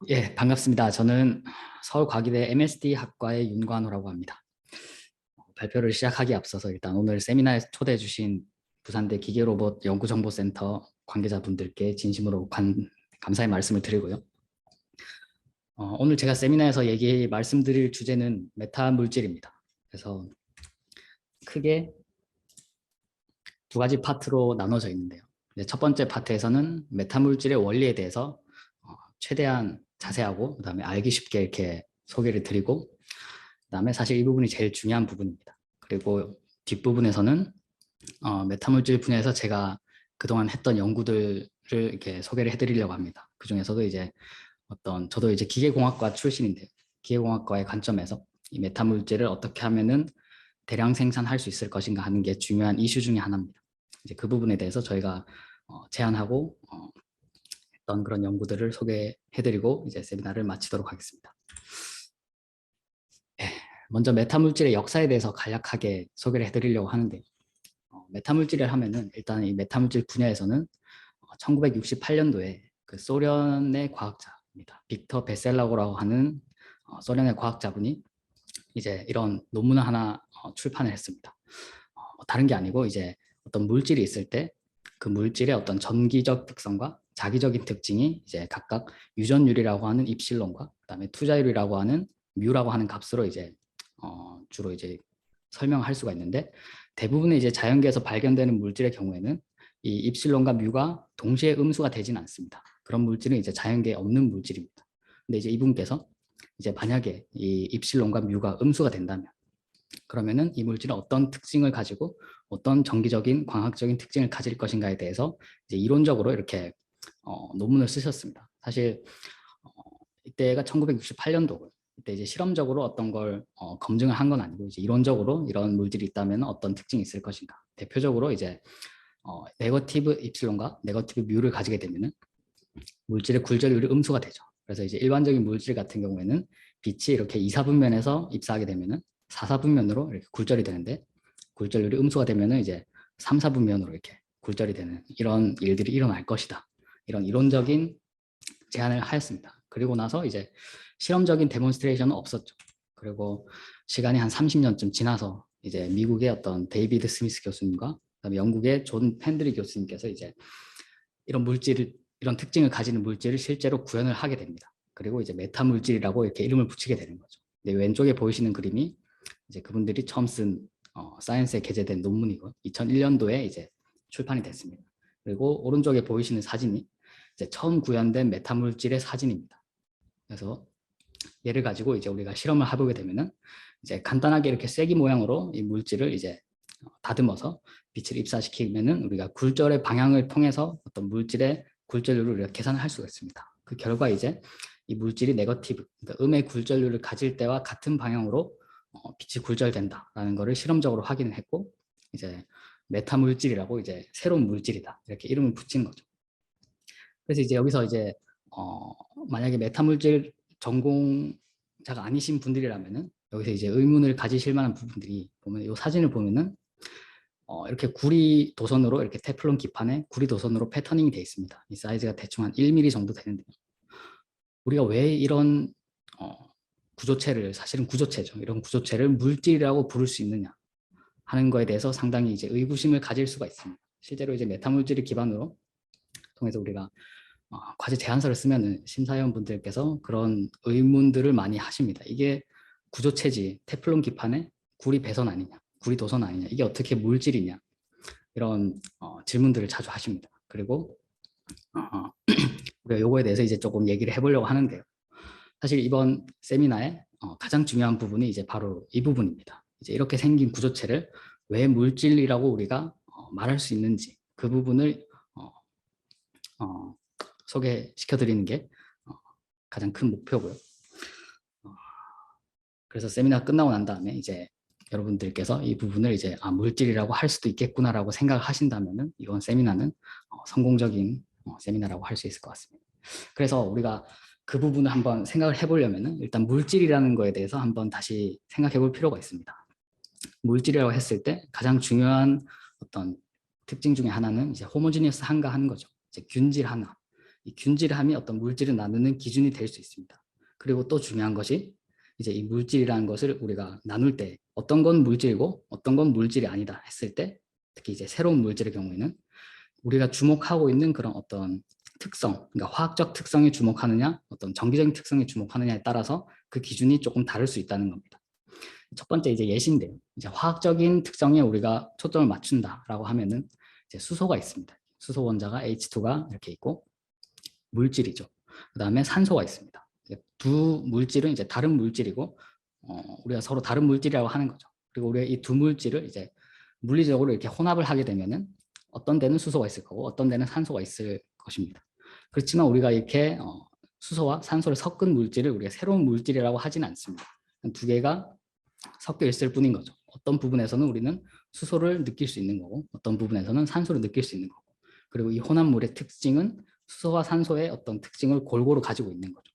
예, 반갑습니다. 저는 서울과기대 MSD 학과의 윤관호라고 합니다. 발표를 시작하기 앞서서 일단 오늘 세미나에 초대해 주신 부산대 기계로봇 연구정보센터 관계자분들께 진심으로 감사의 말씀을 드리고요. 오늘 제가 세미나에서 말씀드릴 주제는 메타 물질입니다. 그래서 크게 두 가지 파트로 나눠져 있는데요. 첫 번째 파트에서는 메타 물질의 원리에 대해서 최대한 자세하고 그다음에 알기 쉽게 이렇게 소개를 드리고, 그다음에 사실 이 부분이 제일 중요한 부분입니다. 그리고 뒷부분에서는 메타물질 분야에서 제가 그동안 했던 연구들을 이렇게 소개를 해드리려고 합니다. 그 중에서도 이제 저도 이제 기계공학과 출신인데요. 기계공학과의 관점에서 이 메타물질을 어떻게 하면은 대량 생산할 수 있을 것인가 하는 게 중요한 이슈 중에 하나입니다. 이제 그 부분에 대해서 저희가 제안하고 했던 그런 연구들을 소개해드리고 이제 세미나를 마치도록 하겠습니다. 먼저 메타물질의 역사에 대해서 간략하게 소개를 해드리려고 하는데요. 메타물질을 하면은 일단 이 메타물질 분야에서는 1968년도에 그 소련의 과학자입니다. 빅터 베셀라고라고 하는 소련의 과학자분이 이제 이런 논문을 하나 출판을 했습니다. 다른 게 아니고 이제 어떤 물질이 있을 때 그 물질의 어떤 전기적 특성과 자기적인 특징이 이제 각각 유전율이라고 하는 입실론과 그다음에 투자율이라고 하는 뮤라고 하는 값으로 이제 주로 이제 설명할 수가 있는데, 대부분의 이제 자연계에서 발견되는 물질의 경우에는 이 입실론과 뮤가 동시에 음수가 되지는 않습니다. 그런 물질은 이제 자연계에 없는 물질입니다. 근데 이제 이분께서 이제 만약에 이 입실론과 뮤가 음수가 된다면 그러면은 이 물질은 어떤 특징을 가지고 어떤 정기적인 광학적인 특징을 가질 것인가에 대해서 이제 이론적으로 이렇게 논문을 쓰셨습니다. 사실 이때가 1968년도고요. 이때 이제 실험적으로 어떤 걸 검증을 한 건 아니고 이제 이론적으로 이런 물질이 있다면 어떤 특징이 있을 것인가. 대표적으로 이제 네거티브 입실론과 네거티브 뮤를 가지게 되면은 물질의 굴절율이 음수가 되죠. 그래서 이제 일반적인 물질 같은 경우에는 빛이 이렇게 2, 4분면에서 입사하게 되면은 4, 4분면으로 이렇게 굴절이 되는데, 굴절율이 음수가 되면은 이제 3, 4분면으로 이렇게 굴절이 되는 이런 일들이 일어날 것이다. 이런 이론적인 제안을 하였습니다. 그리고 나서 이제 실험적인 데몬스트레이션은 없었죠. 그리고 시간이 한 30년쯤 지나서 이제 미국의 어떤 데이비드 스미스 교수님과 그다음에 영국의 존 펜드리 교수님께서 이제 이런 특징을 가지는 물질을 실제로 구현을 하게 됩니다. 그리고 이제 메타 물질이라고 이렇게 이름을 붙이게 되는 거죠. 왼쪽에 보이시는 그림이 이제 그분들이 처음 쓴 사이언스에 게재된 논문이고 2001년도에 이제 출판이 됐습니다. 그리고 오른쪽에 보이시는 사진이 이제 처음 구현된 메타 물질의 사진입니다. 그래서 얘를 가지고 이제 우리가 실험을 해보게 되면은 이제 간단하게 이렇게 쐐기 모양으로 이 물질을 이제 다듬어서 빛을 입사시키면은 우리가 굴절의 방향을 통해서 어떤 물질의 굴절률을 우리가 계산을 할 수가 있습니다. 그 결과 이제 이 물질이 네거티브, 그러니까 음의 굴절률을 가질 때와 같은 방향으로 빛이 굴절된다라는 것을 실험적으로 확인을 했고, 이제 메타 물질이라고 이제 새로운 물질이다 이렇게 이름을 붙인 거죠. 그래서 이제 여기서 이제 만약에 메타 물질 전공자가 아니신 분들이라면은 여기서 이제 의문을 가지실 만한 부분들이 보면 이 사진을 보면은 이렇게 구리 도선으로 이렇게 테플론 기판에 구리 도선으로 패터닝이 되어 있습니다. 이 사이즈가 대충 한 1mm 정도 되는데요. 우리가 왜 이런 구조체를, 사실은 구조체죠. 이런 구조체를 물질이라고 부를 수 있느냐 하는 거에 대해서 상당히 이제 의구심을 가질 수가 있습니다. 실제로 이제 메타물질을 기반으로 통해서 우리가 과제 제안서를 쓰면은 심사위원분들께서 그런 의문들을 많이 하십니다. 이게 구조체지 테플론 기판에 구리 배선 아니냐, 구리 도선 아니냐, 이게 어떻게 물질이냐, 이런 질문들을 자주 하십니다. 그리고 우리가 요거에 대해서 이제 조금 얘기를 해보려고 하는데요. 사실 이번 세미나의 가장 중요한 부분이 이제 바로 이 부분입니다. 이제 이렇게 생긴 구조체를 왜 물질이라고 우리가 말할 수 있는지 그 부분을 소개시켜 드리는 게 가장 큰 목표고요. 그래서 세미나 끝나고 난 다음에 이제 여러분들께서 이 부분을 이제 물질이라고 할 수도 있겠구나라고 생각을 하신다면은 이번 세미나는 성공적인 세미나라고 할 수 있을 것 같습니다. 그래서 우리가 그 부분을 한번 생각을 해보려면은 일단 물질이라는 거에 대해서 한번 다시 생각해 볼 필요가 있습니다. 물질이라고 했을 때 가장 중요한 어떤 특징 중에 하나는 이제 호모지니어스 한가 하는 거죠. 이제 균질 하나. 이 균질함이 어떤 물질을 나누는 기준이 될 수 있습니다. 그리고 또 중요한 것이 이제 이 물질이라는 것을 우리가 나눌 때 어떤 건 물질이고 어떤 건 물질이 아니다 했을 때, 특히 이제 새로운 물질의 경우에는 우리가 주목하고 있는 그런 어떤 특성, 그러니까 화학적 특성에 주목하느냐 어떤 정기적인 특성에 주목하느냐에 따라서 그 기준이 조금 다를 수 있다는 겁니다. 첫 번째 이제 예시인데요. 이제 화학적인 특성에 우리가 초점을 맞춘다라고 하면은 이제 수소가 있습니다. 수소 원자가 H2가 이렇게 있고 물질이죠. 그다음에 산소가 있습니다. 두 물질은 이제 다른 물질이고 우리가 서로 다른 물질이라고 하는 거죠. 그리고 우리가 이 두 물질을 이제 물리적으로 이렇게 혼합을 하게 되면은 어떤 데는 수소가 있을 거고 어떤 데는 산소가 있을 것입니다. 그렇지만 우리가 이렇게 수소와 산소를 섞은 물질을 우리가 새로운 물질이라고 하지는 않습니다. 두 개가 섞여 있을 뿐인 거죠. 어떤 부분에서는 우리는 수소를 느낄 수 있는 거고 어떤 부분에서는 산소를 느낄 수 있는 거고, 그리고 이 혼합물의 특징은 수소와 산소의 어떤 특징을 골고루 가지고 있는 거죠.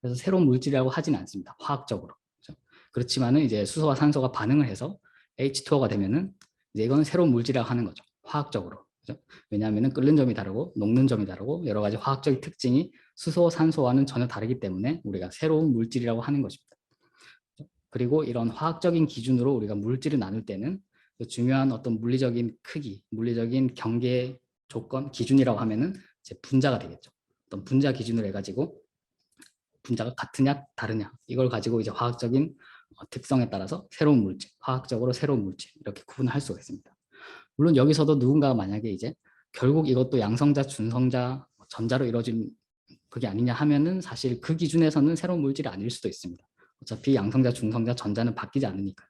그래서 새로운 물질이라고 하지는 않습니다. 화학적으로. 그렇죠? 그렇지만은 이제 수소와 산소가 반응을 해서 H2O가 되면은 이제 이거는 새로운 물질이라고 하는 거죠. 화학적으로. 그렇죠? 왜냐하면은 끓는 점이 다르고 녹는 점이 다르고 여러 가지 화학적 특징이 수소, 산소와는 전혀 다르기 때문에 우리가 새로운 물질이라고 하는 것입니다. 그리고 이런 화학적인 기준으로 우리가 물질을 나눌 때는 중요한 어떤 물리적인 크기, 물리적인 경계 조건, 기준이라고 하면은 이제 분자가 되겠죠. 어떤 분자 기준으로 해가지고 분자가 같으냐 다르냐 이걸 가지고 이제 화학적인 특성에 따라서 새로운 물질, 화학적으로 새로운 물질 이렇게 구분할 수가 있습니다. 물론 여기서도 누군가가 만약에 이제 결국 이것도 양성자, 준성자, 전자로 이루어진 그게 아니냐 하면은 사실 그 기준에서는 새로운 물질이 아닐 수도 있습니다. 어차피 양성자, 중성자, 전자는 바뀌지 않으니까.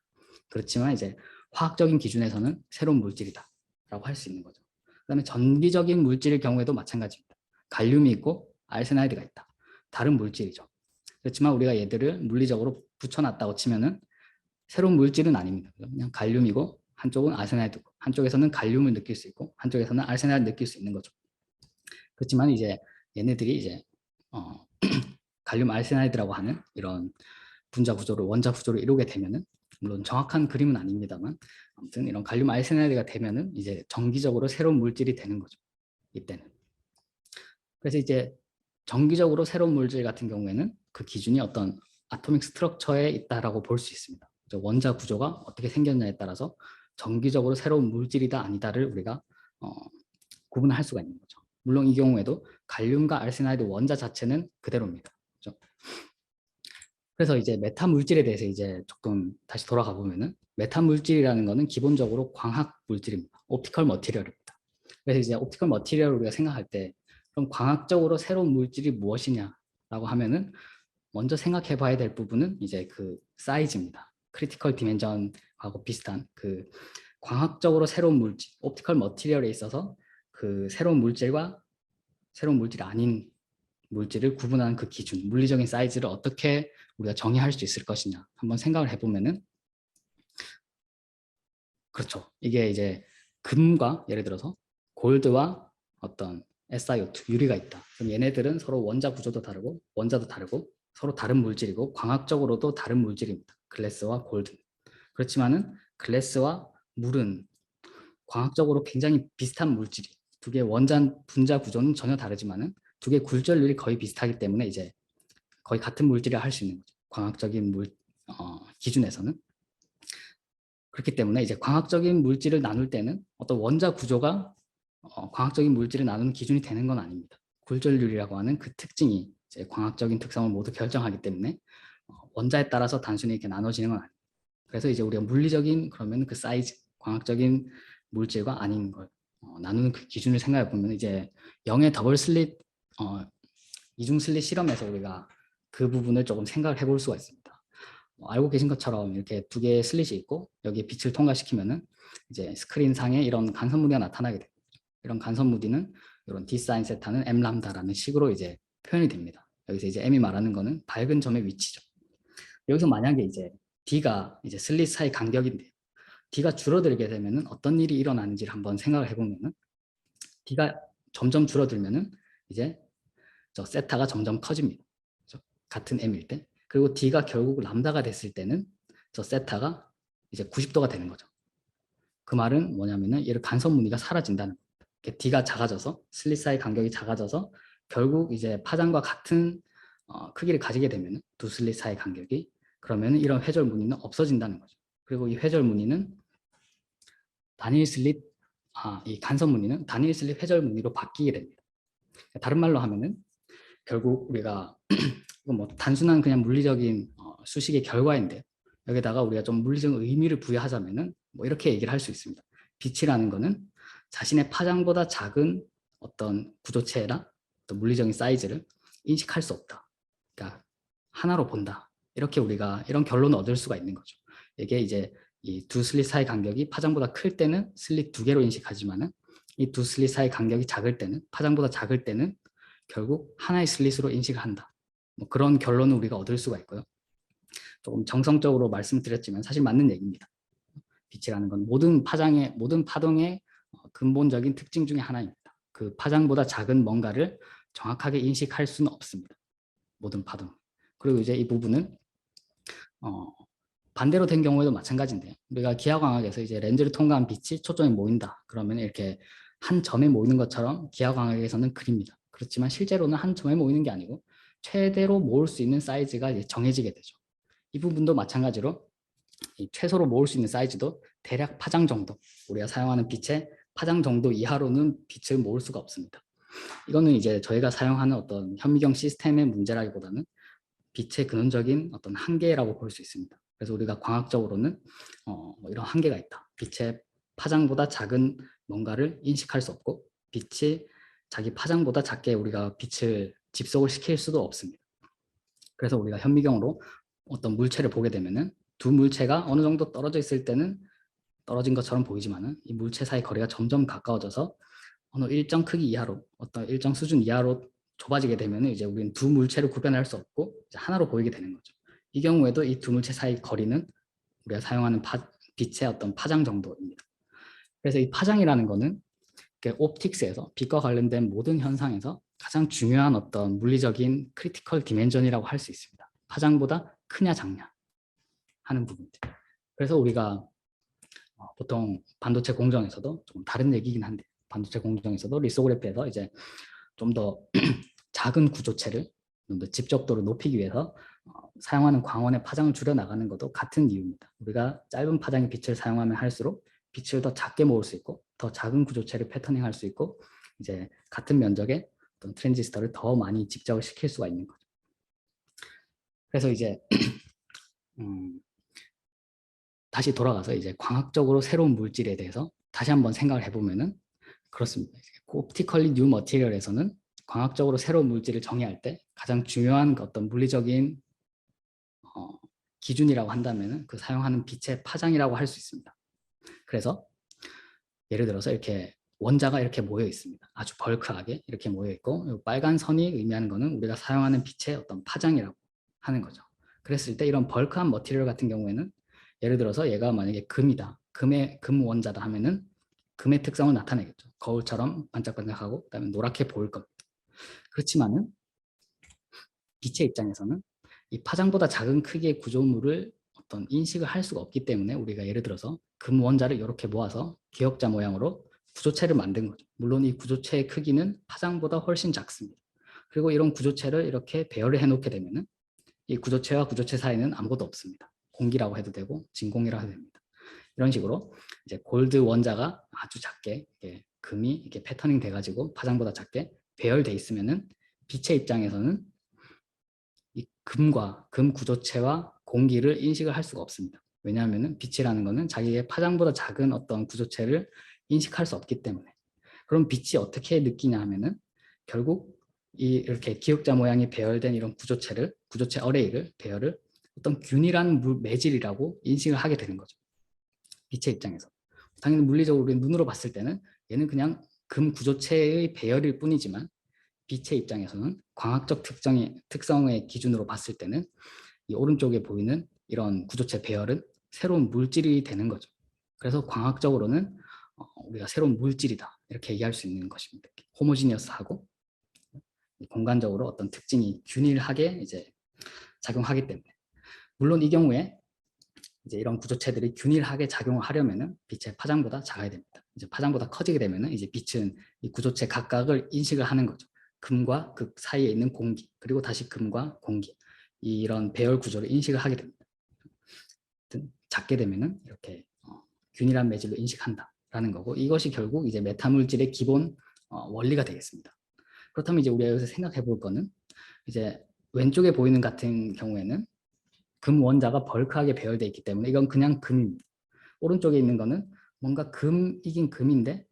그렇지만 이제 화학적인 기준에서는 새로운 물질이다 라고 할 수 있는 거죠. 그다음에 전기적인 물질의 경우에도 마찬가지입니다. 갈륨이 있고 알세나이드가 있다. 다른 물질이죠. 그렇지만 우리가 얘들을 물리적으로 붙여놨다고 치면은 새로운 물질은 아닙니다. 그냥 갈륨이고 한쪽은 알세나이드고 한쪽에서는 갈륨을 느낄 수 있고 한쪽에서는 알세나이드를 느낄 수 있는 거죠. 그렇지만 이제 얘네들이 이제 갈륨 알세나이드라고 하는 이런 분자 구조를 원자 구조를 이루게 되면은, 물론 정확한 그림은 아닙니다만 아무튼 이런 갈륨 알세나이드가 되면은 이제 정기적으로 새로운 물질이 되는 거죠. 이때는. 그래서 이제 정기적으로 새로운 물질 같은 경우에는 그 기준이 어떤 아토믹 스트럭처에 있다라고 볼 수 있습니다. 원자 구조가 어떻게 생겼냐에 따라서 정기적으로 새로운 물질이다 아니다를 우리가 구분할 수가 있는 거죠. 물론 이 경우에도 갈륨과 알세나이드 원자 자체는 그대로입니다. 그렇죠? 그래서 이제 메타 물질에 대해서 이제 조금 다시 돌아가 보면은, 메타 물질이라는 거는 기본적으로 광학 물질입니다. 옵티컬 머티리얼입니다. 그래서 이제 옵티컬 머티리얼을 우리가 생각할 때 그럼 광학적으로 새로운 물질이 무엇이냐라고 하면은 먼저 생각해 봐야 될 부분은 이제 그 사이즈입니다. 크리티컬 디멘전하고 비슷한 그 광학적으로 새로운 물질, 옵티컬 머티리얼에 있어서 그 새로운 물질과 새로운 물질이 아닌 물질을 구분하는 그 기준, 물리적인 사이즈를 어떻게 우리가 정의할 수 있을 것이냐 한번 생각을 해보면은, 그렇죠. 이게 이제 금과 예를 들어서 골드와 어떤 SiO2, 유리가 있다. 그럼 얘네들은 서로 원자 구조도 다르고 원자도 다르고 서로 다른 물질이고 광학적으로도 다른 물질입니다. 글래스와 골드. 그렇지만은 글래스와 물은 광학적으로 굉장히 비슷한 물질이, 두 개의 원자 분자 구조는 전혀 다르지만은 두 개의 굴절률이 거의 비슷하기 때문에 이제 거의 같은 물질이라 할 수 있는 거죠. 광학적인 기준에서는. 그렇기 때문에 이제 광학적인 물질을 나눌 때는 어떤 원자 구조가 광학적인 물질을 나누는 기준이 되는 건 아닙니다. 굴절률이라고 하는 그 특징이 이제 광학적인 특성을 모두 결정하기 때문에 원자에 따라서 단순히 이렇게 나눠지는 건 아닙니다. 그래서 이제 우리가 물리적인 그러면 그 사이즈, 광학적인 물질과 아닌 걸 나누는 그 기준을 생각해 보면 이제 영의 더블 슬릿 이중 슬릿 실험에서 우리가 그 부분을 조금 생각을 해볼 수가 있습니다. 알고 계신 것처럼 이렇게 두 개의 슬릿이 있고 여기에 빛을 통과시키면은 이제 스크린 상에 이런 간섭 무디가 나타나게 됩니다. 이런 간섭 무디는 이런 D 사인 세타는 M 람다라는 식으로 이제 표현이 됩니다. 여기서 이제 M이 말하는 거는 밝은 점의 위치죠. 여기서 만약에 이제 D가 이제 슬릿 사이 간격인데 D가 줄어들게 되면은 어떤 일이 일어나는지를 한번 생각을 해보면은, D가 점점 줄어들면은 이제 저 세타가 점점 커집니다. 그렇죠? 같은 M일 때. 그리고 D가 결국 람다가 됐을 때는 저 세타가 이제 90도가 되는 거죠. 그 말은 뭐냐면은 얘를 간섭 무늬가 사라진다는 겁니다. D가 작아져서 슬릿 사이 간격이 작아져서 결국 이제 파장과 같은 크기를 가지게 되면 두 슬릿 사이 간격이, 그러면 이런 회절 무늬는 없어진다는 거죠. 그리고 이 회절 무늬는 단일 슬릿, 이 간섭 무늬는 단일 슬릿 회절 무늬로 바뀌게 됩니다. 다른 말로 하면은 결국 우리가 이건 뭐 단순한 그냥 물리적인 수식의 결과인데, 여기다가 우리가 좀 물리적 의미를 부여하자면은 뭐 이렇게 얘기를 할 수 있습니다. 빛이라는 거는 자신의 파장보다 작은 어떤 구조체나 어떤 물리적인 사이즈를 인식할 수 없다. 그러니까 하나로 본다. 이렇게 우리가 이런 결론을 얻을 수가 있는 거죠. 이게 이제 이 두 슬릿 사이 간격이 파장보다 클 때는 슬릿 두 개로 인식하지만은 이 두 슬릿 사이 간격이 작을 때는, 파장보다 작을 때는 결국 하나의 슬릿으로 인식을 한다. 뭐 그런 결론을 우리가 얻을 수가 있고요. 조금 정성적으로 말씀드렸지만 사실 맞는 얘기입니다. 빛이라는 건 모든 파동의 근본적인 특징 중에 하나입니다. 그 파장보다 작은 뭔가를 정확하게 인식할 수는 없습니다. 모든 파동. 그리고 이제 이 부분은 반대로 된 경우에도 마찬가지인데요. 우리가 기하광학에서 이제 렌즈를 통과한 빛이 초점에 모인다. 그러면 이렇게 한 점에 모이는 것처럼 기하광학에서는 그립니다. 그렇지만 실제로는 한 점에 모이는 게 아니고 최대로 모을 수 있는 사이즈가 이제 정해지게 되죠. 이 부분도 마찬가지로 이 최소로 모을 수 있는 사이즈도 대략 파장 정도, 우리가 사용하는 빛의 파장 정도 이하로는 빛을 모을 수가 없습니다. 이거는 이제 저희가 사용하는 어떤 현미경 시스템의 문제라기보다는 빛의 근원적인 어떤 한계라고 볼 수 있습니다. 그래서 우리가 광학적으로는 뭐 이런 한계가 있다. 빛의 파장보다 작은 뭔가를 인식할 수 없고, 빛이 자기 파장보다 작게 우리가 빛을 집속을 시킬 수도 없습니다. 그래서 우리가 현미경으로 어떤 물체를 보게 되면은 두 물체가 어느 정도 떨어져 있을 때는 떨어진 것처럼 보이지만은 이 물체 사이 거리가 점점 가까워져서 어느 일정 크기 이하로, 어떤 일정 수준 이하로 좁아지게 되면 이제 우리는 두 물체를 구별할 수 없고 이제 하나로 보이게 되는 거죠. 이 경우에도 이 두 물체 사이 거리는 우리가 사용하는 빛의 어떤 파장 정도입니다. 그래서 이 파장이라는 거는 옵틱스에서 빛과 관련된 모든 현상에서 가장 중요한 어떤 물리적인 크리티컬 디멘전이라고 할 수 있습니다. 파장보다 크냐 작냐 하는 부분들. 그래서 우리가 보통 반도체 공정에서도 좀 다른 얘기긴 한데, 반도체 공정에서도 리소그래피에서 이제 좀 더 작은 구조체를 좀 더 집적도를 높이기 위해서 사용하는 광원의 파장을 줄여 나가는 것도 같은 이유입니다. 우리가 짧은 파장의 빛을 사용하면 할수록 빛을 더 작게 모을 수 있고 더 작은 구조체를 패터닝할 수 있고 이제 같은 면적의 어떤 트랜지스터를 더 많이 집적을 시킬 수가 있는 거죠. 그래서 이제 다시 돌아가서 이제 광학적으로 새로운 물질에 대해서 다시 한번 생각을 해보면은 그렇습니다. 옵티컬리 뉴 머티리얼에서는 광학적으로 새로운 물질을 정의할 때 가장 중요한 어떤 물리적인 기준이라고 한다면은 그 사용하는 빛의 파장이라고 할 수 있습니다. 그래서 예를 들어서 이렇게 원자가 이렇게 모여 있습니다. 아주 벌크하게 이렇게 모여 있고, 빨간 선이 의미하는 것은 우리가 사용하는 빛의 어떤 파장이라고 하는 거죠. 그랬을 때 이런 벌크한 머티리얼 같은 경우에는 예를 들어서 얘가 만약에 금이다, 금 원자다 하면은 금의 특성을 나타내겠죠. 거울처럼 반짝반짝하고 그다음에 노랗게 보일 겁니다. 그렇지만은 빛의 입장에서는 이 파장보다 작은 크기의 구조물을 어떤 인식을 할 수가 없기 때문에 우리가 예를 들어서 금 원자를 이렇게 모아서 기역자 모양으로 구조체를 만든 거죠. 물론 이 구조체의 크기는 파장보다 훨씬 작습니다. 그리고 이런 구조체를 이렇게 배열을 해놓게 되면은 이 구조체와 구조체 사이는 아무것도 없습니다. 공기라고 해도 되고 진공이라고 해도 됩니다. 이런 식으로 이제 골드 원자가 아주 작게 금이 이렇게 패터닝 돼가지고 파장보다 작게 배열돼 있으면은 빛의 입장에서는 이 금 구조체와 공기를 인식을 할 수가 없습니다. 왜냐하면 빛이라는 것은 자기의 파장보다 작은 어떤 구조체를 인식할 수 없기 때문에. 그럼 빛이 어떻게 느끼냐 하면은 결국 이렇게 기역자 모양이 배열된 이런 구조체 어레이를 배열을 어떤 균일한 매질이라고 인식을 하게 되는 거죠. 빛의 입장에서. 당연히 물리적으로 우리 눈으로 봤을 때는 얘는 그냥 금 구조체의 배열일 뿐이지만 빛의 입장에서는 광학적 특성의 기준으로 봤을 때는 이 오른쪽에 보이는 이런 구조체 배열은 새로운 물질이 되는 거죠. 그래서 광학적으로는 우리가 새로운 물질이다 이렇게 얘기할 수 있는 것입니다. 호모지니어스하고 공간적으로 어떤 특징이 균일하게 이제 작용하기 때문에. 물론 이 경우에 이제 이런 구조체들이 균일하게 작용을 하려면은 빛의 파장보다 작아야 됩니다. 이제 파장보다 커지게 되면은 이제 빛은 이 구조체 각각을 인식을 하는 거죠. 금과 그 사이에 있는 공기, 그리고 다시 금과 공기, 이런 배열 구조를 인식을 하게 됩니다. 작게 되면은 이렇게 균일한 매질로 인식한다라는 거고, 이것이 결국 이제 메타물질의 기본 원리가 되겠습니다. 그렇다면 이제 우리가 여기서 생각해 볼 거는, 이제 왼쪽에 보이는 같은 경우에는 금 원자가 벌크하게 배열되어 있기 때문에 이건 그냥 금입니다. 오른쪽에 있는 거는 뭔가 금이긴 금인데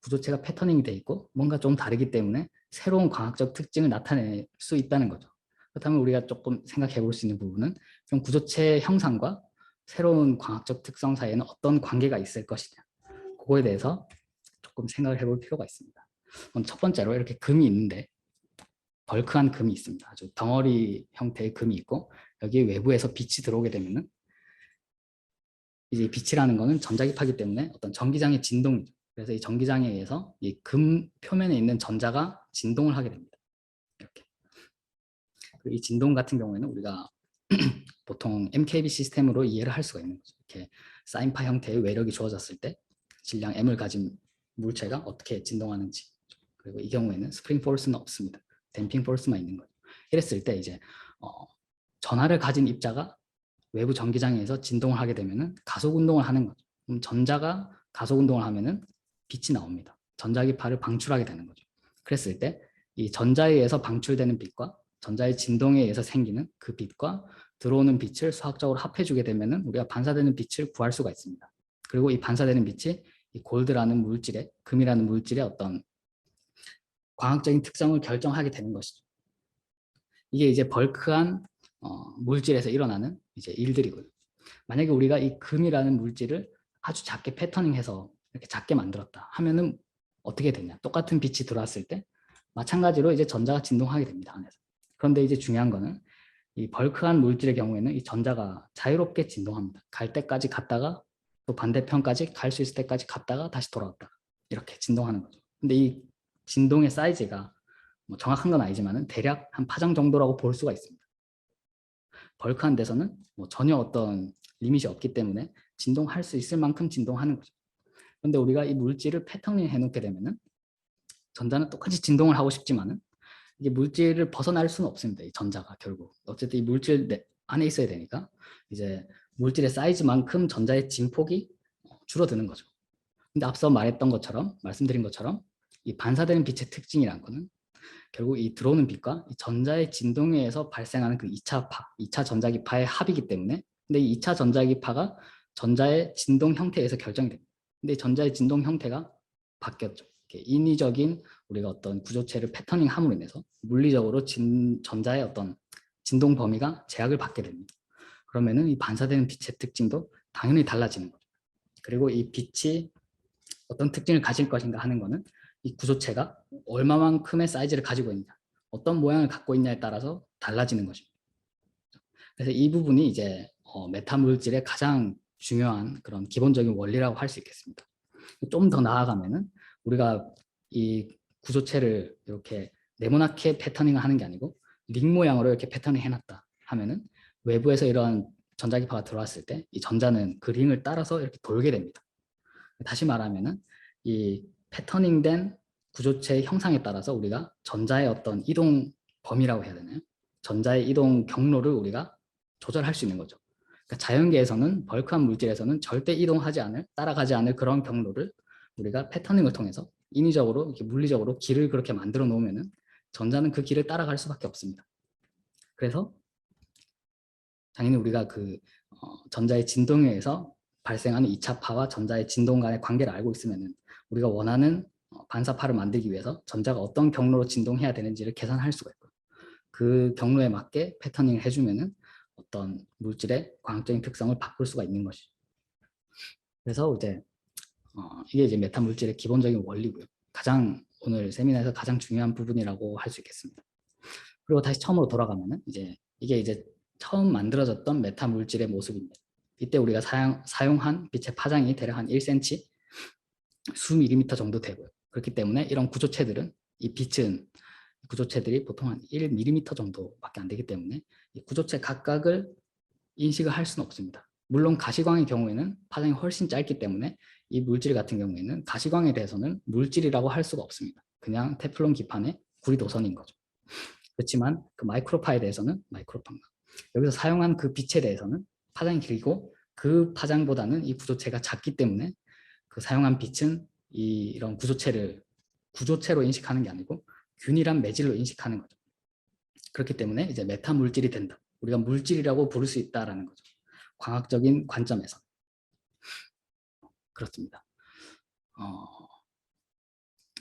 구조체가 패터닝이 돼 있고 뭔가 좀 다르기 때문에 새로운 과학적 특징을 나타낼 수 있다는 거죠. 그렇다면 우리가 조금 생각해 볼 수 있는 부분은, 그럼 구조체 형상과 새로운 과학적 특성 사이에는 어떤 관계가 있을 것이냐, 그거에 대해서 조금 생각을 해볼 필요가 있습니다. 그럼 첫 번째로 이렇게 금이 있는데, 벌크한 금이 있습니다. 아주 덩어리 형태의 금이 있고, 여기 외부에서 빛이 들어오게 되면은, 이제 빛이라는 거는 전자기파이기 때문에 어떤 전기장의 진동이죠. 그래서 이 전기장에 의해서 이 금 표면에 있는 전자가 진동을 하게 됩니다. 이렇게. 이 진동 같은 경우에는 우리가 보통 MKB 시스템으로 이해를 할 수가 있는 거죠. 이렇게 사인파 형태의 외력이 주어졌을 때 질량 M을 가진 물체가 어떻게 진동하는지. 그리고 이 경우에는 스프링 포스는 없습니다. 댐핑 포스만 있는 거죠. 이랬을 때 이제 전하를 가진 입자가 외부 전기장에 의해서 진동을 하게 되면은 가속 운동을 하는 거죠. 그럼 전자가 가속 운동을 하면은 빛이 나옵니다. 전자기파를 방출하게 되는 거죠. 그랬을 때 이 전자에 의해서 방출되는 빛과 전자의 진동에 의해서 생기는 그 빛과 들어오는 빛을 수학적으로 합해주게 되면은 우리가 반사되는 빛을 구할 수가 있습니다. 그리고 이 반사되는 빛이 이 골드라는 물질의, 금이라는 물질의 어떤 과학적인 특성을 결정하게 되는 것이죠. 이게 이제 벌크한 물질에서 일어나는 이제 일들이고요. 만약에 우리가 이 금이라는 물질을 아주 작게 패터닝해서 이렇게 작게 만들었다 하면은 어떻게 되냐? 똑같은 빛이 들어왔을 때 마찬가지로 이제 전자가 진동하게 됩니다, 안에서. 그런데 이제 중요한 거는 이 벌크한 물질의 경우에는 이 전자가 자유롭게 진동합니다. 갈 때까지 갔다가 또 반대편까지 갈 수 있을 때까지 갔다가 다시 돌아왔다가 이렇게 진동하는 거죠. 근데 이 진동의 사이즈가 뭐 정확한 건 아니지만 대략 한 파장 정도라고 볼 수가 있습니다. 벌크한 데서는 뭐 전혀 어떤 리밋이 없기 때문에 진동할 수 있을 만큼 진동하는 거죠. 그런데 우리가 이 물질을 패터닝 해놓게 되면은 전자는 똑같이 진동을 하고 싶지만은 이게 물질을 벗어날 수는 없습니다. 이 전자가 결국 어쨌든 이 물질 안에 있어야 되니까 이제 물질의 사이즈만큼 전자의 진폭이 줄어드는 거죠. 근데 앞서 말씀드린 것처럼 이 반사되는 빛의 특징이란 거는 결국 이 들어오는 빛과 이 전자의 진동에 의해서 발생하는 그 2차 파, 2차 전자기파의 합이기 때문에, 근데 이 2차 전자기파가 전자의 진동 형태에 의해서 결정이 됩니다. 근데 전자의 진동 형태가 바뀌었죠. 인위적인 우리가 어떤 구조체를 패터닝 함으로 인해서 물리적으로 전자의 어떤 진동 범위가 제약을 받게 됩니다. 그러면은 이 반사되는 빛의 특징도 당연히 달라지는 거죠. 그리고 이 빛이 어떤 특징을 가질 것인가 하는 거는 이 구조체가 얼마만큼의 사이즈를 가지고 있냐, 어떤 모양을 갖고 있냐에 따라서 달라지는 것입니다. 그래서 이 부분이 이제 메타 물질의 가장 중요한 그런 기본적인 원리라고 할 수 있겠습니다. 좀 더 나아가면은 우리가 이 구조체를 이렇게 네모나게 패터닝을 하는 게 아니고 링 모양으로 이렇게 패터닝 해놨다 하면은 외부에서 이런 전자기파가 들어왔을 때 이 전자는 그 링을 따라서 이렇게 돌게 됩니다. 다시 말하면은 이 패터닝된 구조체의 형상에 따라서 우리가 전자의 어떤 이동 범위라고 해야 되나요? 전자의 이동 경로를 우리가 조절할 수 있는 거죠. 그러니까 자연계에서는 벌크한 물질에서는 절대 이동하지 않을, 따라가지 않을 그런 경로를 우리가 패터닝을 통해서 인위적으로 이렇게 물리적으로 길을 그렇게 만들어 놓으면은 전자는 그 길을 따라갈 수밖에 없습니다. 그래서 당연히 우리가 그 전자의 진동에 의해서 발생하는 2차파와 전자의 진동 간의 관계를 알고 있으면은 우리가 원하는 반사파를 만들기 위해서 전자가 어떤 경로로 진동해야 되는지를 계산할 수가 있고, 그 경로에 맞게 패터닝을 해주면은 어떤 물질의 광학적인 특성을 바꿀 수가 있는 것이죠. 그래서 이제 이게 이제 메타 물질의 기본적인 원리고요. 가장 오늘 세미나에서 가장 중요한 부분이라고 할 수 있겠습니다. 그리고 다시 처음으로 돌아가면은 이게 이제 처음 만들어졌던 메타 물질의 모습입니다. 이때 우리가 사용한 빛의 파장이 대략 한 1cm, 수 밀리미터 정도 되고요. 그렇기 때문에 이런 구조체들은 이 빛은 구조체들이 보통 한 1mm 정도밖에 안 되기 때문에 이 구조체 각각을 인식을 할 수는 없습니다. 물론 가시광의 경우에는 파장이 훨씬 짧기 때문에 이 물질 같은 경우에는 가시광에 대해서는 물질이라고 할 수가 없습니다. 그냥 테플론 기판의 구리 도선인 거죠. 그렇지만 그 마이크로파에 대해서는 여기서 사용한 그 빛에 대해서는 파장이 길고 그 파장보다는 이 구조체가 작기 때문에 그 사용한 빛은 이런 구조체로 인식하는 게 아니고 균일한 매질로 인식하는 거죠. 그렇기 때문에 이제 메타 물질이 된다. 우리가 물질이라고 부를 수 있다라는 거죠. 광학적인 관점에서. 그렇습니다.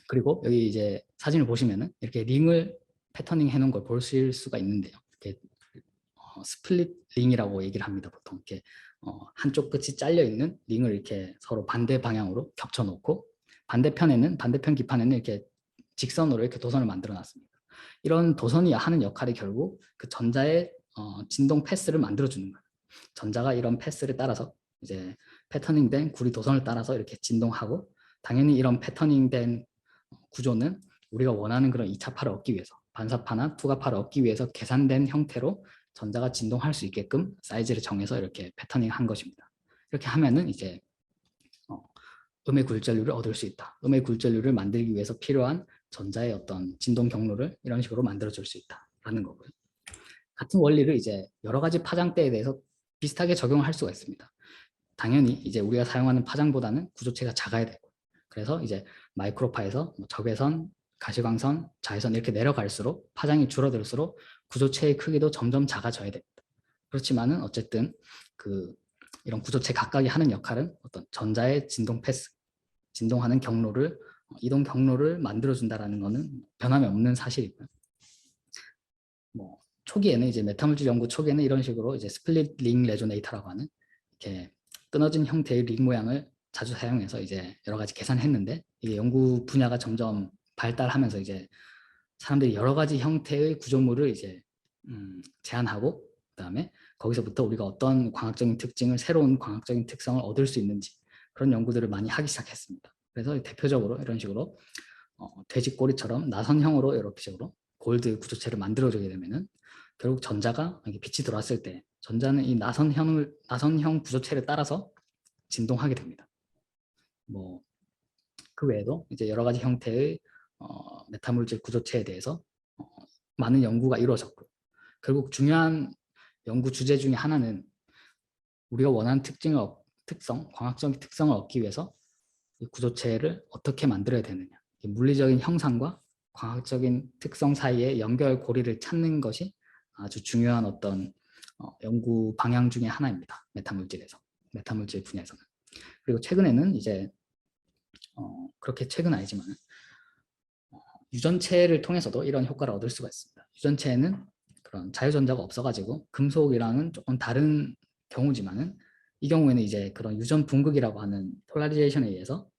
그리고 여기 이제 사진을 보시면은 이렇게 링을 패터닝 해놓은 걸 보실 수가 있는데요. 이렇게 스플릿 링이라고 얘기를 합니다. 보통 이렇게 한쪽 끝이 잘려 있는 링을 이렇게 서로 반대 방향으로 겹쳐 놓고 반대편 기판에는 이렇게 직선으로 이렇게 도선을 만들어 놨습니다. 이런 도선이 하는 역할이 결국 그 전자의 진동 패스를 만들어 주는 거예요. 전자가 이런 패스를 따라서 이제 패터닝된 구리 도선을 따라서 이렇게 진동하고, 당연히 이런 패터닝된 구조는 우리가 원하는 그런 2차파를 얻기 위해서, 반사파나 투과파를 얻기 위해서 계산된 형태로 전자가 진동할 수 있게끔 사이즈를 정해서 이렇게 패터닝 한 것입니다. 이렇게 하면은 이제 음의 굴절률을 얻을 수 있다. 음의 굴절률을 만들기 위해서 필요한 전자의 어떤 진동 경로를 이런 식으로 만들어 줄 수 있다라는 거고요. 같은 원리를 이제 여러 가지 파장대에 대해서 비슷하게 적용할 수가 있습니다. 당연히 이제 우리가 사용하는 파장보다는 구조체가 작아야 되고, 그래서 이제 마이크로파에서 적외선, 가시광선, 자외선 이렇게 내려갈수록 파장이 줄어들수록 구조체의 크기도 점점 작아져야 됩니다. 그렇지만은 어쨌든 이런 구조체 각각이 하는 역할은 어떤 전자의 진동 패스, 진동하는 경로를, 이동 경로를 만들어준다라는 것은 변함이 없는 사실이고요. 초기에는 이제 메타물질 연구 초기에는 이런 식으로 이제 스플릿 링 레조네이터라고 하는 이렇게 끊어진 형태의 링 모양을 자주 사용해서 이제 여러 가지 계산했는데, 이게 연구 분야가 점점 발달하면서 이제 사람들이 여러 가지 형태의 구조물을 이제 제안하고, 그다음에 거기서부터 우리가 어떤 광학적인 특징을, 새로운 광학적인 특성을 얻을 수 있는지 그런 연구들을 많이 하기 시작했습니다. 그래서 대표적으로 이런 식으로 돼지 꼬리처럼 나선형으로 이렇게 식으로 골드 구조체를 만들어주게 되면은 결국 전자가 빛이 들어왔을 때 전자는 이 나선형 구조체를 따라서 진동하게 됩니다. 그 외에도 이제 여러 가지 형태의 메타물질 구조체에 대해서 많은 연구가 이루어졌고, 결국 중요한 연구 주제 중에 하나는 우리가 원하는 광학적인 특성을 얻기 위해서 이 구조체를 어떻게 만들어야 되느냐, 물리적인 형상과 광학적인 특성 사이의 연결고리를 찾는 것이 아주 중요한 어떤 연구 방향 중에 하나입니다. 메타물질 분야에서는. 그리고 최근에는 이제 그렇게 최근 아니지만 유전체를 통해서도 이런 효과를 얻을 수가 있습니다. 유전체에는 그런 자유전자가 없어가지고 금속이랑은 조금 다른 경우지만은, 이 경우에는 이제 그런 유전 분극이라고 하는 폴라리제이션에 의해서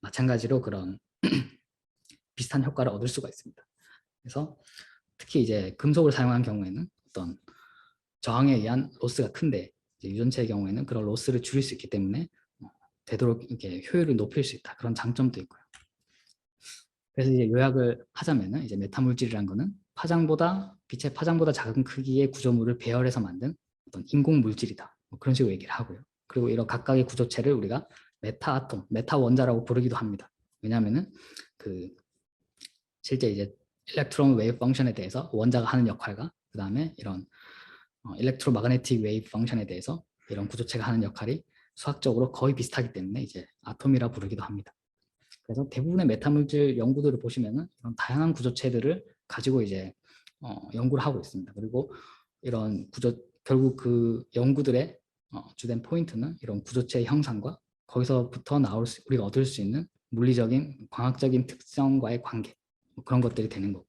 마찬가지로 그런 비슷한 효과를 얻을 수가 있습니다. 그래서 특히 이제 금속을 사용한 경우에는 어떤 저항에 의한 로스가 큰데, 이제 유전체의 경우에는 그런 로스를 줄일 수 있기 때문에 되도록 이렇게 효율을 높일 수 있다, 그런 장점도 있고요. 그래서 이제 요약을 하자면은 이제 메타물질이라는 거는 빛의 파장보다 작은 크기의 구조물을 배열해서 만든 어떤 인공 물질이다, 그런 식으로 얘기를 하고요. 그리고 이런 각각의 구조체를 우리가 메타아톰, 메타원자라고 부르기도 합니다. 왜냐하면은 실제 이제 일렉트론 웨이브 펑션에 대해서 원자가 하는 역할과, 그 다음에 이런 일렉트로마그네틱 웨이브 펑션에 대해서 이런 구조체가 하는 역할이 수학적으로 거의 비슷하기 때문에 이제 아톰이라 부르기도 합니다. 그래서 대부분의 메타물질 연구들을 보시면은 이런 다양한 구조체들을 가지고 이제 연구를 하고 있습니다. 그리고 이런 결국 그 연구들의 주된 포인트는 이런 구조체의 형상과 거기서부터 우리가 얻을 수 있는 물리적인 광학적인 특성과의 관계, 그런 것들이 되는 거고,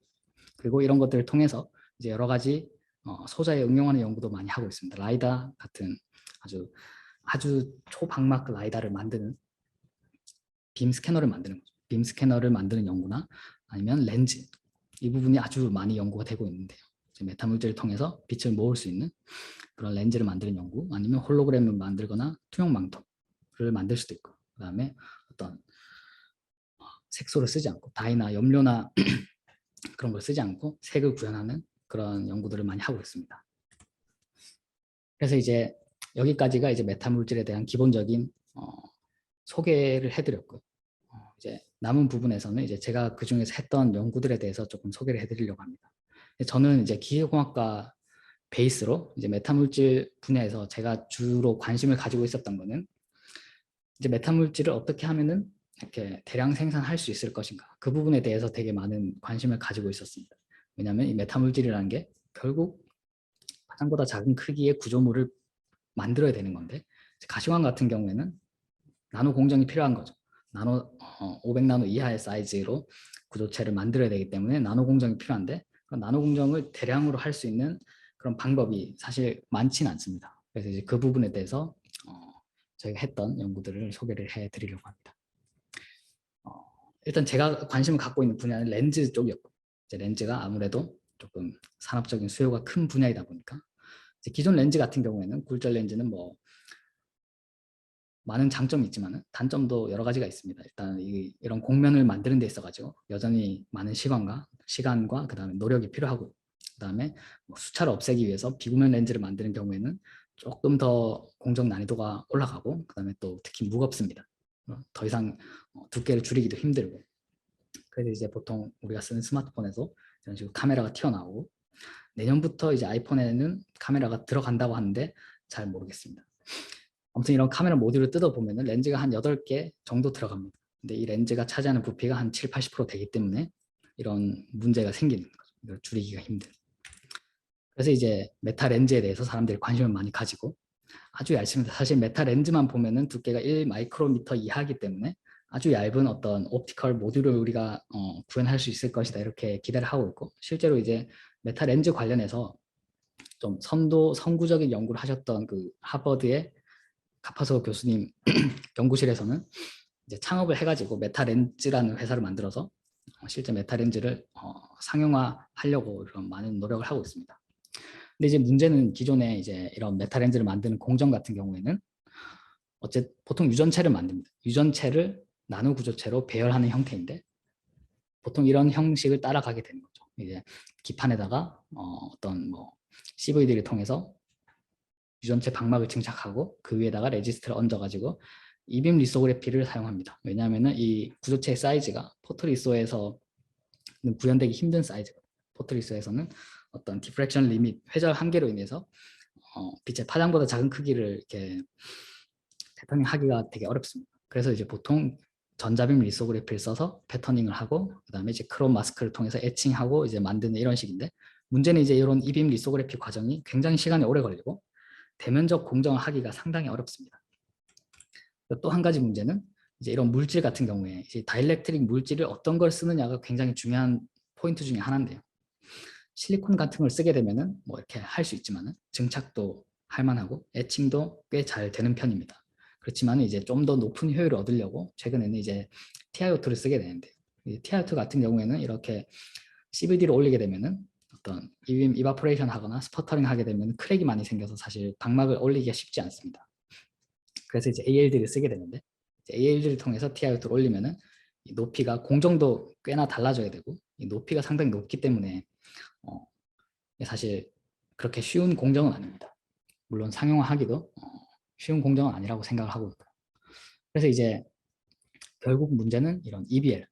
그리고 이런 것들을 통해서 이제 여러 가지 소자에 응용하는 연구도 많이 하고 있습니다. 라이다 같은 아주 초방막 라이다를 만드는 빔 스캐너를 만드는 연구나 아니면 렌즈, 이 부분이 아주 많이 연구가 되고 있는데요. 메타물질을 통해서 빛을 모을 수 있는 그런 렌즈를 만드는 연구, 아니면 홀로그램을 만들거나 투명 망토를 만들 수도 있고, 그 다음에 어떤 색소를 쓰지 않고 다이나 염료나 그런 걸 쓰지 않고 색을 구현하는 그런 연구들을 많이 하고 있습니다. 그래서 이제 여기까지가 이제 메타물질에 대한 기본적인 소개를 해드렸고요. 이제 남은 부분에서는 이제 제가 그 중에서 했던 연구들에 대해서 조금 소개를 해드리려고 합니다. 저는 이제 기계공학과 베이스로 이제 메타물질 분야에서 제가 주로 관심을 가지고 있었던 거는 이제 메타물질을 어떻게 하면은 이렇게 대량 생산할 수 있을 것인가, 그 부분에 대해서 되게 많은 관심을 가지고 있었습니다. 왜냐하면 이 메타물질이라는 게 결국 파장보다 작은 크기의 구조물을 만들어야 되는 건데, 가시광 같은 경우에는 나노 공정이 필요한 거죠. 500나노 이하의 사이즈로 구조체를 만들어야 되기 때문에 나노 공정이 필요한데, 나노 공정을 대량으로 할 수 있는 그런 방법이 사실 많지는 않습니다. 그래서 이제 그 부분에 대해서 저희가 했던 연구들을 소개를 해드리려고 합니다. 일단 제가 관심을 갖고 있는 분야는 렌즈 쪽이었고, 이제 렌즈가 아무래도 조금 산업적인 수요가 큰 분야이다 보니까, 이제 기존 렌즈 같은 경우에는 굴절 렌즈는 뭐 많은 장점이 있지만 단점도 여러 가지가 있습니다. 일단 이런 곡면을 만드는 데 있어가지고 여전히 많은 시간과 그다음에 노력이 필요하고, 그다음에 뭐 수차를 없애기 위해서 비구면 렌즈를 만드는 경우에는 조금 더 공정 난이도가 올라가고, 그다음에 또 특히 무겁습니다. 더 이상 두께를 줄이기도 힘들고. 그래서 이제 보통 우리가 쓰는 스마트폰에서 이런 식으로 카메라가 튀어나오고, 내년부터 이제 아이폰에는 카메라가 들어간다고 하는데 잘 모르겠습니다. 아무튼 이런 카메라 모듈을 뜯어보면 렌즈가 한 8개 정도 들어갑니다. 근데 이 렌즈가 차지하는 부피가 한 7, 80% 되기 때문에 이런 문제가 생기는 거죠. 이걸 줄이기가 힘든. 그래서 이제 메타 렌즈에 대해서 사람들이 관심을 많이 가지고, 아주 얇습니다. 사실 메타 렌즈만 보면은 두께가 1 마이크로미터 이하이기 때문에 아주 얇은 어떤 옵티컬 모듈을 우리가 구현할 수 있을 것이다, 이렇게 기대를 하고 있고, 실제로 이제 메타 렌즈 관련해서 좀 선구적인 연구를 하셨던 그 하버드의 카파소 교수님 연구실에서는 이제 창업을 해가지고 메타렌즈라는 회사를 만들어서 실제 메타렌즈를 상용화하려고 이런 많은 노력을 하고 있습니다. 근데 이제 문제는 기존에 이제 이런 메타렌즈를 만드는 공정 같은 경우에는 보통 유전체를 만듭니다. 유전체를 나노 구조체로 배열하는 형태인데, 보통 이런 형식을 따라가게 되는 거죠. 이제 기판에다가 어떤 뭐 CVD를 통해서 유전체 방막을 증착하고 그 위에다가 레지스트를 얹어가지고 이빔 리소그래피를 사용합니다. 왜냐하면 이 구조체의 사이즈가 포트리소에서 구현되기 힘든 사이즈거든요. 포트리소에서는 어떤 디프렉션 리밋, 회절 한계로 인해서 빛의 파장보다 작은 크기를 이렇게 패터닝 하기가 되게 어렵습니다. 그래서 이제 보통 전자빔 리소그래피를 써서 패터닝을 하고, 그다음에 이제 크롬 마스크를 통해서 에칭하고 이제 만드는 이런 식인데, 문제는 이제 이런 이빔 리소그래피 과정이 굉장히 시간이 오래 걸리고 대면적 공정을 하기가 상당히 어렵습니다. 또 한 가지 문제는 이제 이런 물질 같은 경우에 이제 다이렉트릭 물질을 어떤 걸 쓰느냐가 굉장히 중요한 포인트 중에 하나인데요. 실리콘 같은 걸 쓰게 되면은 뭐 이렇게 할 수 있지만은 증착도 할 만하고 에칭도 꽤 잘 되는 편입니다. 그렇지만 이제 좀 더 높은 효율을 얻으려고 최근에는 이제 TiO2를 쓰게 되는데, 이 TiO2 같은 경우에는 이렇게 CVD를 올리게 되면은 어떤 이바포레이션 하거나 스퍼터링 하게 되면 크랙이 많이 생겨서 사실 방막을 올리기가 쉽지 않습니다. 그래서 이제 ALD를 쓰게 되는데, ALD를 통해서 TiO2를 올리면은 이 높이가 공정도 꽤나 달라져야 되고, 이 높이가 상당히 높기 때문에 사실 그렇게 쉬운 공정은 아닙니다. 물론 상용화하기도 쉬운 공정은 아니라고 생각을 하고 있고요. 그래서 이제 결국 문제는 이런 EBL,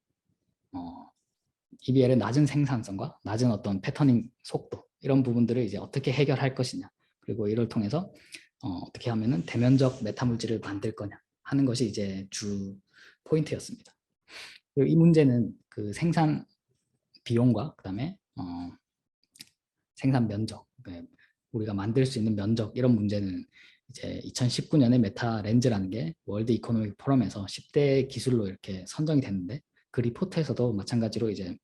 EBL의 낮은 생산성과 낮은 어떤 패터닝 속도, 이런 부분들을 이제 어떻게 해결할 것이냐, 그리고 이를 통해서 어떻게 하면은 대면적 메타물질을 만들 거냐 하는 것이 이제 주 포인트였습니다. 그리고 이 문제는 그 생산 비용과 그다음에 생산 면적, 우리가 만들 수 있는 면적, 이런 문제는 이제 2019년에 메타 렌즈라는 게 월드 이코노믹 포럼에서 10대 기술로 이렇게 선정이 됐는데, 그 리포트에서도 마찬가지로 이제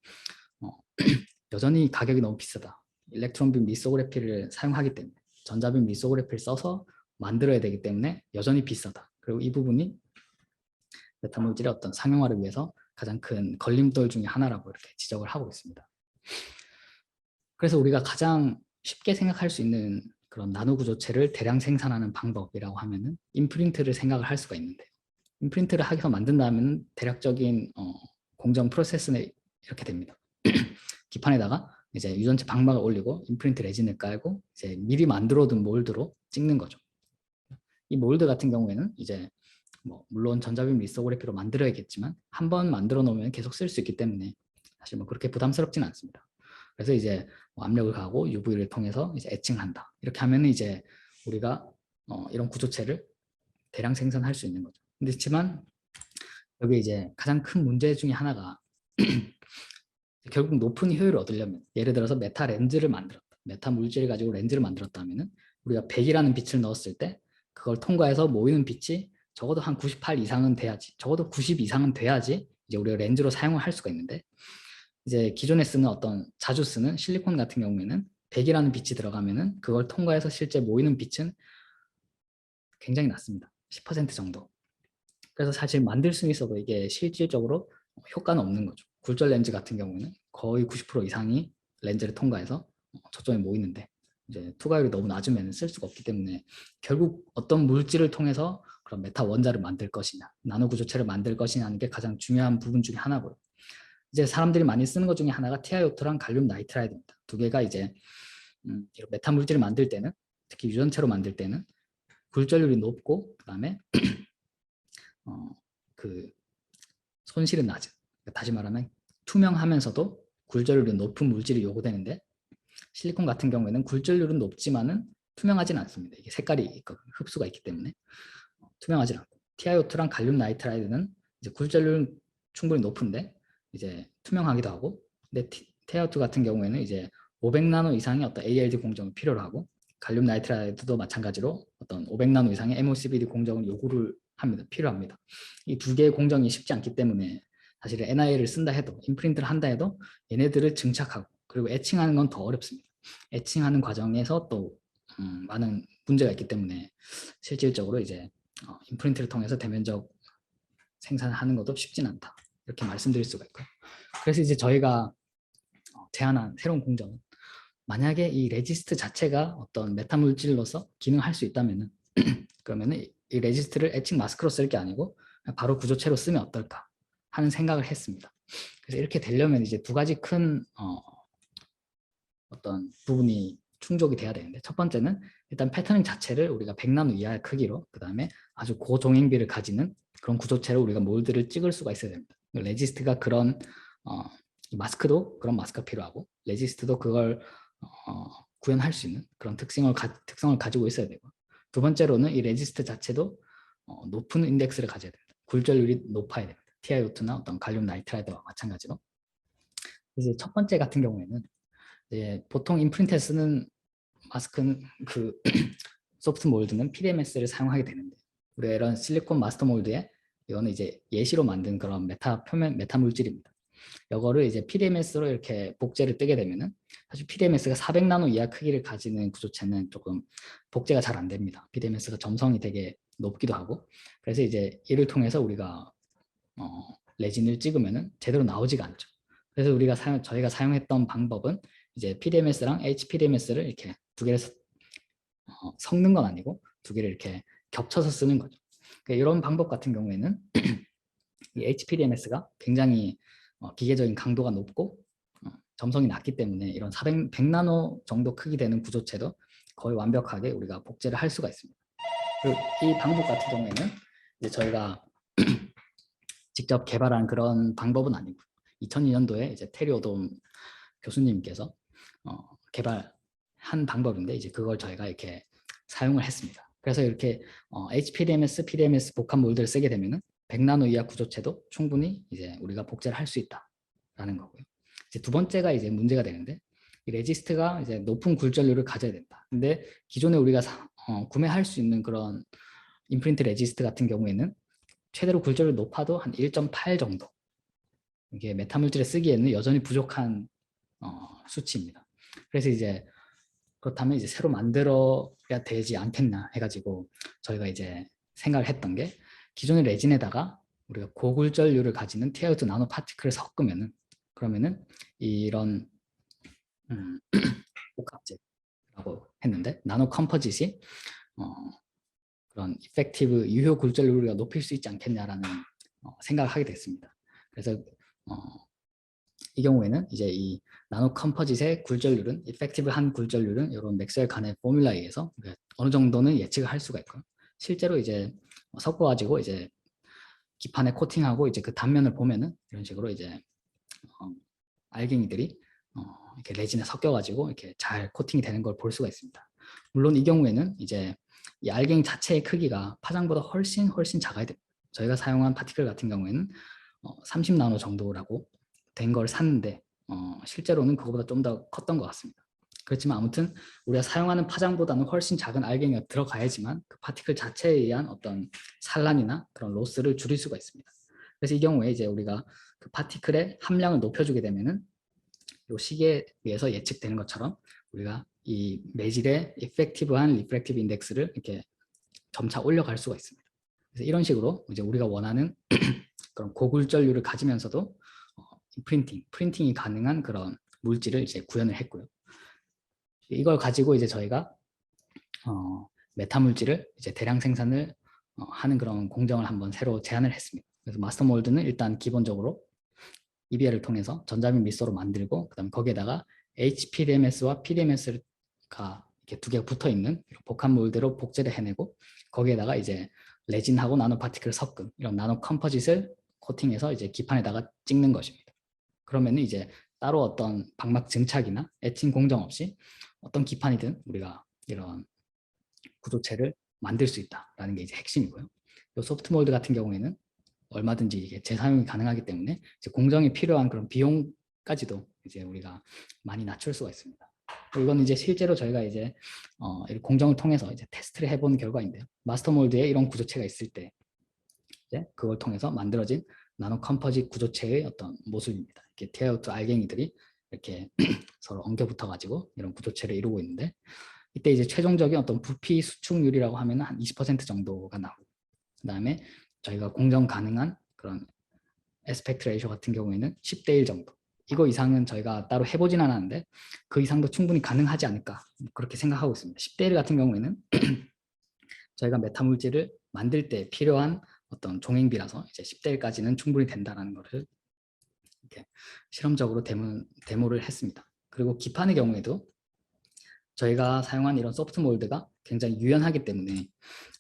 여전히 가격이 너무 비싸다. 일렉트론빔 리소그래피를 사용하기 때문에, 전자빔 리소그래피를 써서 만들어야 되기 때문에 여전히 비싸다. 그리고 이 부분이 메타물질의 어떤 상용화를 위해서 가장 큰 걸림돌 중에 하나라고 이렇게 지적을 하고 있습니다. 그래서 우리가 가장 쉽게 생각할 수 있는 그런 나노 구조체를 대량 생산하는 방법이라고 하면은 임프린트를 생각을 할 수가 있는데, 임프린트를 하기서 만든다면 대략적인 공정 프로세스는 이렇게 됩니다. 기판에다가 이제 유전체 방막을 올리고 임프린트 레진을 깔고 이제 미리 만들어둔 몰드로 찍는 거죠. 이 몰드 같은 경우에는 이제 뭐 물론 전자비움 리소그래피로 만들어야겠지만 한 번 만들어 놓으면 계속 쓸 수 있기 때문에 사실 뭐 그렇게 부담스럽지는 않습니다. 그래서 이제 뭐 압력을 가하고 UV를 통해서 이제 에칭한다. 이렇게 하면은 이제 우리가 이런 구조체를 대량 생산할 수 있는 거죠. 그렇지만 여기 이제 가장 큰 문제 중에 하나가 결국 높은 효율을 얻으려면 예를 들어서 메타 렌즈를 만들었다. 메타 물질을 가지고 렌즈를 만들었다 하면은 우리가 100이라는 빛을 넣었을 때 그걸 통과해서 모이는 빛이 적어도 한 98 이상은 돼야지, 적어도 90 이상은 돼야지 이제 우리가 렌즈로 사용을 할 수가 있는데, 이제 기존에 쓰는 어떤 자주 쓰는 실리콘 같은 경우에는 100이라는 빛이 들어가면은 그걸 통과해서 실제 모이는 빛은 굉장히 낮습니다. 10% 정도. 그래서 사실 만들 수는 있어도 이게 실질적으로 효과는 없는 거죠. 굴절 렌즈 같은 경우는 거의 90% 이상이 렌즈를 통과해서 저점에 모이는데 이제 투과율이 너무 낮으면 쓸 수가 없기 때문에 결국 어떤 물질을 통해서 그런 메타 원자를 만들 것이냐, 나노 구조체를 만들 것이냐 하는 게 가장 중요한 부분 중에 하나고요. 이제 사람들이 많이 쓰는 것 중에 하나가 TiO2랑 갈륨 나이트라이드입니다. 두 개가 이제 이런 메타 물질을 만들 때는, 특히 유전체로 만들 때는 굴절률이 높고 그다음에 그 손실은 낮은, 다시 말하면 투명하면서도 굴절률이 높은 물질이 요구되는데, 실리콘 같은 경우에는 굴절률은 높지만은 투명하지는 않습니다. 이게 색깔이 있거든요. 흡수가 있기 때문에 투명하지 않고, TiO2랑 갈륨 나이트라이드는 이제 굴절률은 충분히 높은데 이제 투명하기도 하고, 근데 TiO2 같은 경우에는 이제 500나노 이상의 어떤 ALD 공정이 필요로 하고, 갈륨 나이트라이드도 마찬가지로 어떤 500나노 이상의 MOCVD 공정을 요구를 합니다. 필요합니다. 이 두 개의 공정이 쉽지 않기 때문에 사실 NIL을 쓴다 해도, 임프린트를 한다 해도 얘네들을 증착하고 그리고 에칭하는 건 더 어렵습니다. 에칭하는 과정에서 또 많은 문제가 있기 때문에 실질적으로 이제 임프린트를 통해서 대면적 생산하는 것도 쉽진 않다, 이렇게 말씀드릴 수가 있고요. 그래서 이제 저희가 제안한 새로운 공정은, 만약에 이 레지스트 자체가 어떤 메타 물질로서 기능할 수 있다면은 그러면은 이 레지스트를 에칭 마스크로 쓸 게 아니고 바로 구조체로 쓰면 어떨까 하는 생각을 했습니다. 그래서 이렇게 되려면 이제 두 가지 큰 어떤 부분이 충족이 돼야 되는데, 첫 번째는 일단 패터닝 자체를 우리가 100나노 이하의 크기로, 그 다음에 아주 고종횡비를 가지는 그런 구조체로 우리가 몰드를 찍을 수가 있어야 됩니다. 레지스트가 그런 마스크도 그런 마스크가 필요하고, 레지스트도 그걸 구현할 수 있는 그런 특성을 가지고 있어야 되고, 두 번째로는 이 레지스트 자체도 높은 인덱스를 가져야 됩니다. 굴절률이 높아야 됩니다. TiO2나 어떤 갈륨 나이트라이드와 마찬가지로. 이제 첫 번째 같은 경우에는 이제 보통 임프린트에 쓰는 마스크는 그 소프트 몰드는 PDMS를 사용하게 되는데, 우리가 이런 실리콘 마스터 몰드에 이거는 이제 예시로 만든 그런 메타 표면 메타 물질입니다. 이거를 이제 PDMS로 이렇게 복제를 뜨게 되면은, 사실 PDMS가 400나노 이하 크기를 가지는 구조체는 조금 복제가 잘 안 됩니다. PDMS가 점성이 되게 높기도 하고, 그래서 이제 이를 통해서 우리가 레진을 찍으면은 제대로 나오지가 않죠. 그래서 저희가 사용했던 방법은 이제 PDMS랑 HPDMS를 이렇게 두 개를 섞는 건 아니고 두 개를 이렇게 겹쳐서 쓰는 거죠. 그러니까 이런 방법 같은 경우에는 이 HPDMS가 굉장히 기계적인 강도가 높고 점성이 낮기 때문에 이런 100나노 정도 크기 되는 구조체도 거의 완벽하게 우리가 복제를 할 수가 있습니다. 그리고 이 방법 같은 경우에는 이제 저희가 직접 개발한 그런 방법은 아니고, 2002년도에 이제 테리오돔 교수님께서 개발한 방법인데, 이제 그걸 저희가 이렇게 사용을 했습니다. 그래서 이렇게 HPDMS, PDMS 복합 몰드를 쓰게 되면은 100나노 이하 구조체도 충분히 이제 우리가 복제를 할 수 있다라는 거고요. 이제 두 번째가 이제 문제가 되는데, 이 레지스트가 이제 높은 굴절률을 가져야 된다. 근데 기존에 우리가 구매할 수 있는 그런 임프린트 레지스트 같은 경우에는 최대로 굴절률이 높아도 한 1.8 정도, 이게 메타 물질에 쓰기에는 여전히 부족한 수치입니다. 그래서 이제 그렇다면 이제 새로 만들어야 되지 않겠나 해가지고 저희가 이제 생각을 했던 게, 기존의 레진에다가 우리가 고굴절률을 가지는 TiO2 나노 파티클을 섞으면은, 그러면은 이런 복합제라고 했는데, 나노 컴포짓이 그런 이펙티브 유효 굴절률을 우리가 높일 수 있지 않겠냐라는 생각을 하게 됐습니다. 그래서 이 경우에는 이제 이 나노 컴포짓의 굴절률은, 이펙티브한 굴절률은 이런 맥스웰 간의 포뮬라에 의해서 어느 정도는 예측을 할 수가 있고요. 실제로 이제 섞어가지고 이제 기판에 코팅하고 이제 그 단면을 보면은 이런 식으로 이제 알갱이들이 이렇게 레진에 섞여가지고 이렇게 잘 코팅이 되는 걸 볼 수가 있습니다. 물론 이 경우에는 이제 이 알갱이 자체의 크기가 파장보다 훨씬 작아야 됩니다. 저희가 사용한 파티클 같은 경우에는 30나노 정도라고 된 걸 샀는데 실제로는 그거보다 좀 더 컸던 것 같습니다. 그렇지만 아무튼 우리가 사용하는 파장보다는 훨씬 작은 알갱이가 들어가야지만 그 파티클 자체에 의한 어떤 산란이나 그런 로스를 줄일 수가 있습니다. 그래서 이 경우에 이제 우리가 그 파티클의 함량을 높여주게 되면은 이 시계에 의해서 예측되는 것처럼 우리가 이 매질의 이펙티브한 리프렉티브 인덱스를 이렇게 점차 올려갈 수가 있습니다. 그래서 이런 식으로 이제 우리가 원하는 그런 고굴절류를 가지면서도 프린팅이 가능한 그런 물질을 이제 구현을 했고요. 이걸 가지고 이제 저희가 메타 물질을 이제 대량 생산을 하는 그런 공정을 한번 새로 제안을 했습니다. 그래서 마스터 몰드는 일단 기본적으로 EBL을 통해서 전자민 미소로 만들고 그다음 거기에다가 HPDMS와 PDMS가 이렇게 두 개가 붙어 있는 복합 몰드로 복제를 해내고 거기에다가 이제 레진하고 나노 파티클을 섞은 이런 나노 컴포짓을 코팅해서 이제 기판에다가 찍는 것입니다. 그러면은 이제 따로 어떤 방막 증착이나 에칭 공정 없이 어떤 기판이든 우리가 이런 구조체를 만들 수 있다라는 게 이제 핵심이고요. 이 소프트 몰드 같은 경우에는 얼마든지 이게 재사용이 가능하기 때문에 이제 공정이 필요한 그런 비용까지도 이제 우리가 많이 낮출 수가 있습니다. 이건 이제 실제로 저희가 이제 공정을 통해서 이제 테스트를 해본 결과인데요. 마스터 몰드에 이런 구조체가 있을 때 이제 그걸 통해서 만들어진 나노 컴포짓 구조체의 어떤 모습입니다. 이렇게 티아우트 알갱이들이 이렇게 서로 엉겨 붙어 가지고 이런 구조체를 이루고 있는데 이때 이제 최종적인 어떤 부피 수축률이라고 하면 한 20% 정도가 나오고 그다음에 저희가 공정 가능한 그런 에스펙트 레이쇼 같은 경우에는 10대 1 정도. 이거 이상은 저희가 따로 해보진 않았는데 그 이상도 충분히 가능하지 않을까 그렇게 생각하고 있습니다. 10대 1 같은 경우에는 저희가 메타 물질을 만들 때 필요한 어떤 종행비라서 이제 10대 1까지는 충분히 된다는 것을 이렇게 실험적으로 데모를 했습니다. 그리고 기판의 경우에도 저희가 사용한 이런 소프트 몰드가 굉장히 유연하기 때문에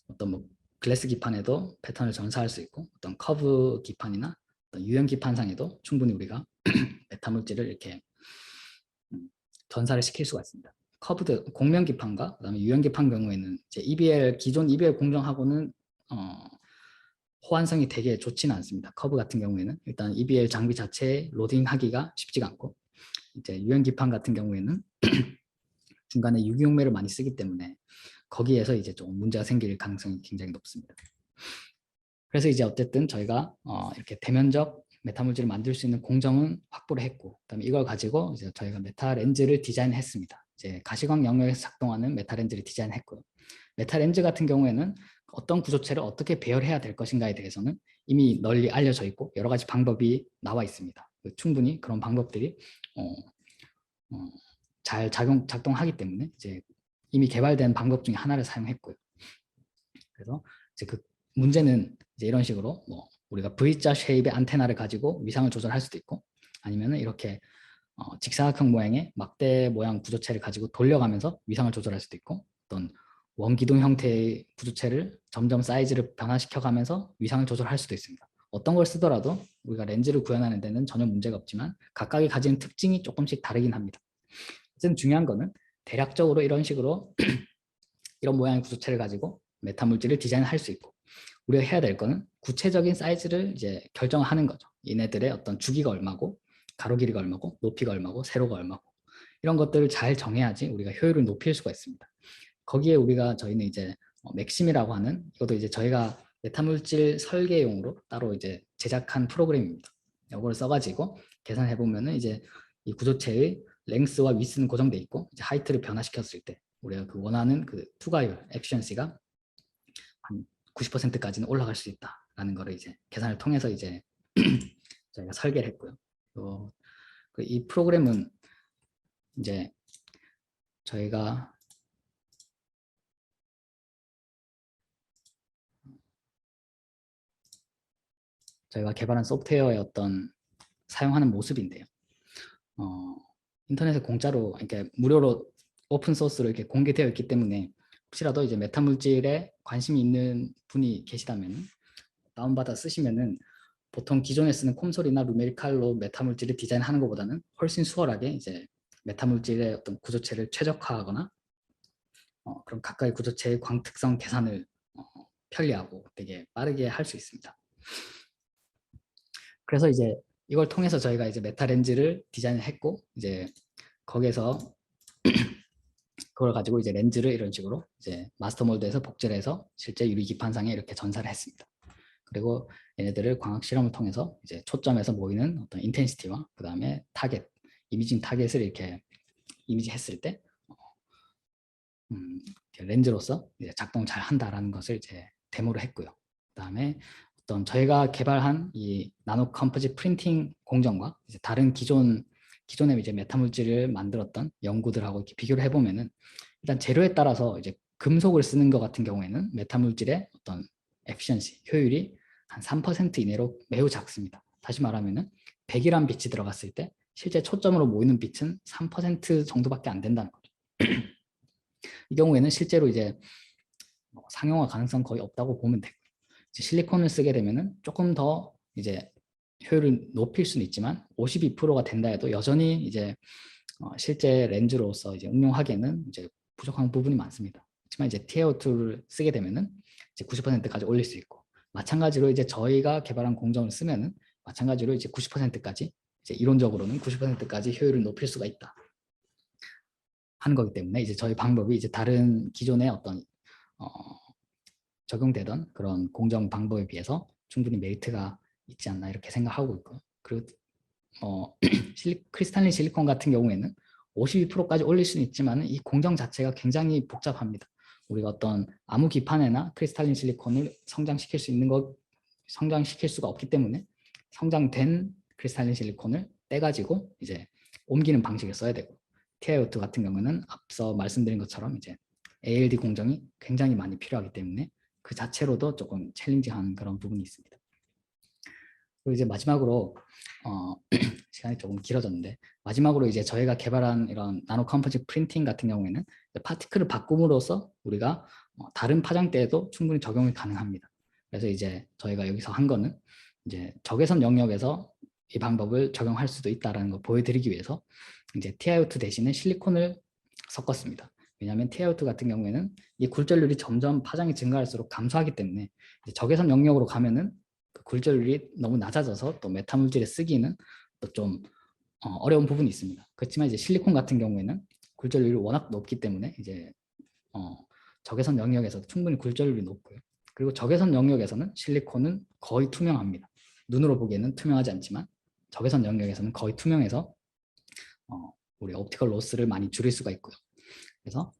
어떤 뭐 글래스 기판에도 패턴을 전사할 수 있고 어떤 커브 기판이나 어떤 유형 기판상에도 충분히 우리가 메타 물질을 이렇게 전사를 시킬 수가 있습니다. 커브드 공면 기판과 그다음에 유형 기판 경우에는 이제 기존 EBL 공정하고는 호환성이 되게 좋지는 않습니다. 커브 같은 경우에는 일단 EBL 장비 자체에 로딩하기가 쉽지가 않고 이제 유형 기판 같은 경우에는 중간에 유기용매를 많이 쓰기 때문에 거기에서 이제 좀 문제가 생길 가능성이 굉장히 높습니다. 그래서 이제 어쨌든 저희가 이렇게 대면적 메타 물질을 만들 수 있는 공정은 확보를 했고, 그다음에 이걸 가지고 이제 저희가 메타 렌즈를 디자인했습니다. 이제 가시광 영역에서 작동하는 메타 렌즈를 디자인했고요. 메타 렌즈 같은 경우에는 어떤 구조체를 어떻게 배열해야 될 것인가에 대해서는 이미 널리 알려져 있고 여러 가지 방법이 나와 있습니다. 충분히 그런 방법들이 잘 작동하기 때문에 이제 이미 개발된 방법 중에 하나를 사용했고요. 그래서 이제 그 문제는 이제 이런 식으로 뭐 우리가 V자 쉐입의 안테나를 가지고 위상을 조절할 수도 있고 아니면은 이렇게 직사각형 모양의 막대 모양 구조체를 가지고 돌려가면서 위상을 조절할 수도 있고 어떤 원기둥 형태의 구조체를 점점 사이즈를 변화시켜가면서 위상을 조절할 수도 있습니다. 어떤 걸 쓰더라도 우리가 렌즈를 구현하는 데는 전혀 문제가 없지만 각각이 가지는 특징이 조금씩 다르긴 합니다. 어쨌든 중요한 거는 대략적으로 이런 식으로 이런 모양의 구조체를 가지고 메타 물질을 디자인할 수 있고 우리가 해야 될 거는 구체적인 사이즈를 이제 결정하는 거죠. 얘네들의 어떤 주기가 얼마고 가로 길이가 얼마고 높이가 얼마고 세로가 얼마고 이런 것들을 잘 정해야지 우리가 효율을 높일 수가 있습니다. 거기에 저희는 이제 맥심이라고 하는 이것도 이제 저희가 메타 물질 설계용으로 따로 이제 제작한 프로그램입니다. 이걸 써가지고 계산해 보면은 이제 이 구조체의 랭스와 위스는 고정돼 있고 이제 하이트를 변화시켰을 때 우리가 그 원하는 그 투과율 에피션시가 한 90%까지는 올라갈 수 있다라는 거를 이제 계산을 통해서 이제 저희가 설계를 했고요. 이 프로그램은 이제 저희가 개발한 소프트웨어의 어떤 사용하는 모습인데요. 인터넷에 공짜로 이렇게 무료로 오픈 소스로 이렇게 공개되어 있기 때문에 혹시라도 이제 메타 물질에 관심이 있는 분이 계시다면 다운받아 쓰시면은 보통 기존에 쓰는 콤솔이나 루메리칼로 메타 물질을 디자인하는 것보다는 훨씬 수월하게 이제 메타 물질의 어떤 구조체를 최적화하거나 그런 각각의 구조체의 광특성 계산을 편리하고 되게 빠르게 할 수 있습니다. 그래서 이제 이걸 통해서 저희가 이제 메타 렌즈를 디자인했고 이제 거기에서 그걸 가지고 이제 렌즈를 이런 식으로 이제 마스터 몰드에서 복제를 해서 실제 유리 기판상에 이렇게 전사를 했습니다. 그리고 얘네들을 광학 실험을 통해서 이제 초점에서 모이는 어떤 인텐시티와 그 다음에 타겟, 이미징 타겟을 이렇게 이미지 했을 때 렌즈로서 이제 작동 잘 한다라는 것을 이제 데모를 했고요. 그 다음에 어떤 저희가 개발한 이 나노 컴포짓 프린팅 공정과 이제 다른 기존에 이제 메타 물질을 만들었던 연구들하고 이렇게 비교를 해보면은 일단 재료에 따라서 이제 금속을 쓰는 것 같은 경우에는 메타 물질의 어떤 에피션시, 효율이 한 3% 이내로 매우 작습니다. 다시 말하면은 100이란 빛이 들어갔을 때 실제 초점으로 모이는 빛은 3% 정도밖에 안 된다는 거죠. 이 경우에는 실제로 이제 상용화 가능성 거의 없다고 보면 되고, 실리콘을 쓰게 되면은 조금 더 이제 효율을 높일 수는 있지만 52%가 된다 해도 여전히 이제 실제 렌즈로서 이제 응용하기에는 이제 부족한 부분이 많습니다. 하지만 이제 TiO2를 쓰게 되면은 이제 90%까지 올릴 수 있고, 마찬가지로 이제 저희가 개발한 공정을 쓰면은 마찬가지로 이제 90%까지 이제 이론적으로는 90%까지 효율을 높일 수가 있다 하는 거기 때문에 이제 저희 방법이 이제 다른 기존의 어떤 적용되던 그런 공정 방법에 비해서 충분히 메리트가 있지 않나 이렇게 생각하고 있고요. 그리고 크리스탈린 실리콘 같은 경우에는 52%까지 올릴 수는 있지만 이 공정 자체가 굉장히 복잡합니다. 우리가 어떤 아무 기판에나 크리스탈린 실리콘을 성장시킬 수 있는 것, 성장시킬 수가 없기 때문에 성장된 크리스탈린 실리콘을 떼가지고 이제 옮기는 방식을 써야 되고, TiO2 같은 경우는 앞서 말씀드린 것처럼 이제 ALD 공정이 굉장히 많이 필요하기 때문에 그 자체로도 조금 챌린징한 그런 부분이 있습니다. 그리고 이제 마지막으로 시간이 조금 길어졌는데, 마지막으로 이제 저희가 개발한 이런 나노 컴포짓 프린팅 같은 경우에는 파티클을 바꿈으로써 우리가 다른 파장대에도 충분히 적용이 가능합니다. 그래서 이제 저희가 여기서 한 거는 이제 적외선 영역에서 이 방법을 적용할 수도 있다라는 걸 보여드리기 위해서 이제 TiO2 대신에 실리콘을 섞었습니다. 왜냐하면 TiO2 같은 경우에는 이 굴절률이 점점 파장이 증가할수록 감소하기 때문에 적외선 영역으로 가면은 그 굴절률이 너무 낮아져서 또 메타 물질에 쓰기는 또 좀 어려운 부분이 있습니다. 그렇지만 이제 실리콘 같은 경우에는 굴절률이 워낙 높기 때문에 이제 적외선 영역에서 충분히 굴절률이 높고요. 그리고 적외선 영역에서는 실리콘은 거의 투명합니다. 눈으로 보기에는 투명하지 않지만 적외선 영역에서는 거의 투명해서 우리 옵티컬 로스를 많이 줄일 수가 있고요. 그래서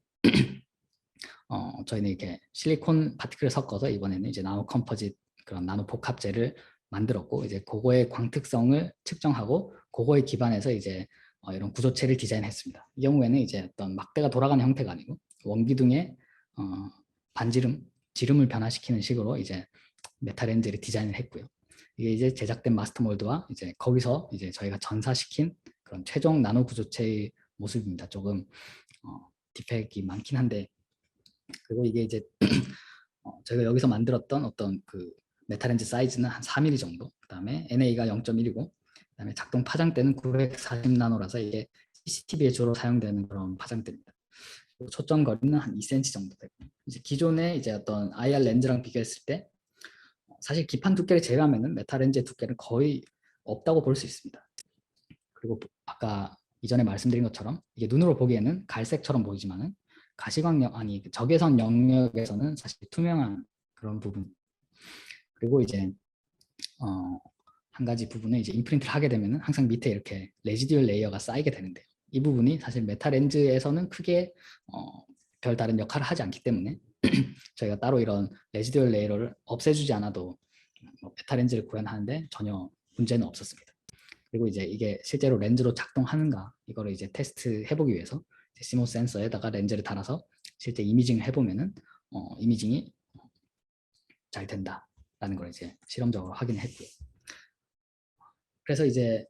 저희는 이렇게 실리콘 파티클을 섞어서 이번에는 이제 나노 컴포짓 그런 나노 복합재를 만들었고, 이제 그거의 광특성을 측정하고 그거에 기반해서 이제 이런 구조체를 디자인했습니다. 이 경우에는 이제 어떤 막대가 돌아가는 형태가 아니고 원기둥의 지름을 변화시키는 식으로 이제 메타 렌즈를 디자인을 했고요. 이게 이제 제작된 마스터 몰드와 이제 거기서 이제 저희가 전사시킨 그런 최종 나노 구조체의 모습입니다. 조금 디펙이 많긴 한데, 그리고 이게 이제 저희가 여기서 만들었던 어떤 그 메타렌즈 사이즈는 한 4mm 정도, 그 다음에 NA가 0.1이고, 그 다음에 작동 파장대는 940나노라서 이게 CCTV에 주로 사용되는 그런 파장대입니다. 초점 거리는 한 2cm 정도 되고, 이제 기존에 이제 어떤 IR 렌즈랑 비교했을 때 사실 기판 두께를 제외하면은 메타 렌즈의 두께는 거의 없다고 볼 수 있습니다. 그리고 아까 이전에 말씀드린 것처럼 이게 눈으로 보기에는 갈색처럼 보이지만은 적외선 영역에서는 사실 투명한 그런 부분. 그리고 이제 한 가지 부분은 이제 임프린트를 하게 되면은 항상 밑에 이렇게 레지듀얼 레이어가 쌓이게 되는데요. 이 부분이 사실 메타 렌즈에서는 크게 별다른 역할을 하지 않기 때문에 저희가 따로 이런 레지듀얼 레이어를 없애주지 않아도 메타 렌즈를 구현하는데 전혀 문제는 없었습니다. 그리고 이제 이게 실제로 렌즈로 작동하는가 이거를 이제 테스트 해보기 위해서 시모스 센서에다가 렌즈를 달아서 실제 이미징을 해보면은 이미징이 잘 된다라는 걸 이제 실험적으로 확인했고요. 그래서 이제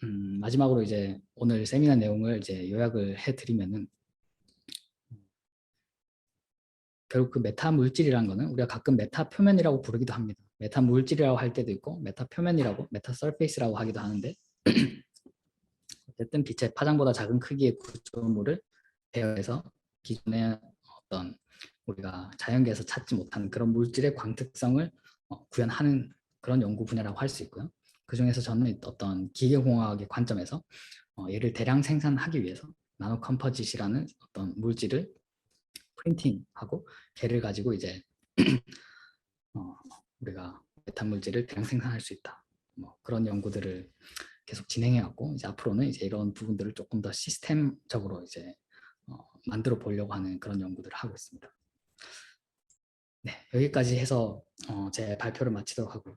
마지막으로 이제 오늘 세미나 내용을 이제 요약을 해드리면은 결국 그 메타 물질이라는 거는 우리가 가끔 메타 표면이라고 부르기도 합니다. 메타 물질이라고 할 때도 있고 메타 표면이라고, 메타 서페이스라고 하기도 하는데 어쨌든 빛의 파장보다 작은 크기의 구조물을 배열해서 기존의 어떤 우리가 자연계에서 찾지 못하는 그런 물질의 광특성을 구현하는 그런 연구 분야라고 할 수 있고요. 그 중에서 저는 어떤 기계공학의 관점에서 얘를 대량 생산하기 위해서 나노 컴포짓이라는 어떤 물질을 프린팅하고 걔를 가지고 이제 우리가 메탄 물질을 대량 생산할 수 있다. 뭐 그런 연구들을 계속 진행해왔고 이제 앞으로는 이제 이런 부분들을 조금 더 시스템적으로 이제 만들어 보려고 하는 그런 연구들을 하고 있습니다. 네, 여기까지 해서 제 발표를 마치도록 하고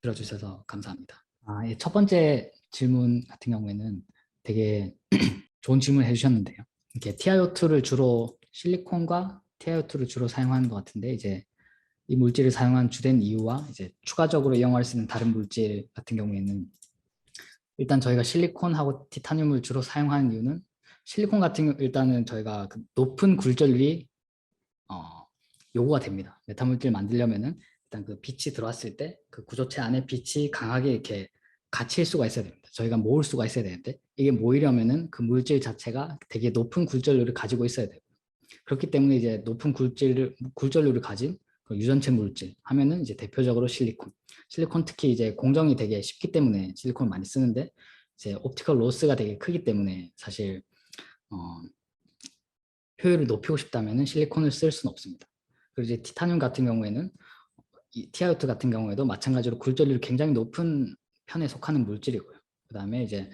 들어주셔서 감사합니다. 예, 첫 번째 질문 같은 경우에는 되게 좋은 질문을 해주셨는데요. 이렇게 TiO2를 주로 실리콘과 TiO2를 주로 사용하는 것 같은데 이제 이 물질을 사용한 주된 이유와 이제 추가적으로 이용할 수 있는 다른 물질 같은 경우에는 일단 저희가 실리콘하고 티타늄을 주로 사용하는 이유는 실리콘 같은 경우 일단은 저희가 그 높은 굴절률이 요구가 됩니다. 메타물질 만들려면은 일단 그 빛이 들어왔을 때 그 구조체 안에 빛이 강하게 이렇게 갇힐 수가 있어야 됩니다. 저희가 모을 수가 있어야 되는데 이게 모이려면은 그 물질 자체가 되게 높은 굴절률을 가지고 있어야 돼요. 그렇기 때문에 이제 높은 굴절률을 가진 그 유전체 물질 하면은 이제 대표적으로 실리콘. 실리콘 특히 이제 공정이 되게 쉽기 때문에 실리콘을 많이 쓰는데 이제 옵티컬 로스가 되게 크기 때문에 사실 효율을 높이고 싶다면은 실리콘을 쓸 수는 없습니다. 그리고 이제 티타늄 같은 경우에는 이 TiO2 같은 경우에도 마찬가지로 굴절률이 굉장히 높은 편에 속하는 물질이고요. 그 다음에 이제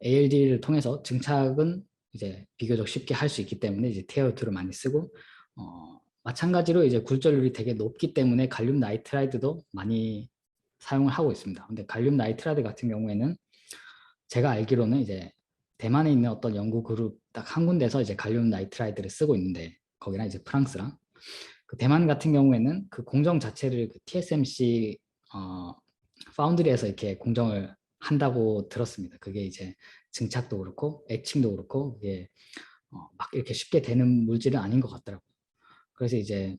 ALD를 통해서 증착은 이제 비교적 쉽게 할 수 있기 때문에 이제 TiO2를 많이 쓰고 마찬가지로 이제 굴절률이 되게 높기 때문에 갈륨 나이트라이드도 많이 사용을 하고 있습니다. 근데 갈륨 나이트라이드 같은 경우에는 제가 알기로는 이제 대만에 있는 어떤 연구 그룹 딱 한 군데서 이제 갈륨 나이트라이드를 쓰고 있는데 거기랑 이제 프랑스랑 그 대만 같은 경우에는 그 공정 자체를 그 TSMC 파운드리에서 이렇게 공정을 한다고 들었습니다. 그게 이제 증착도 그렇고 애칭도 그렇고 그게 막 이렇게 쉽게 되는 물질은 아닌 것 같더라고요. 그래서 이제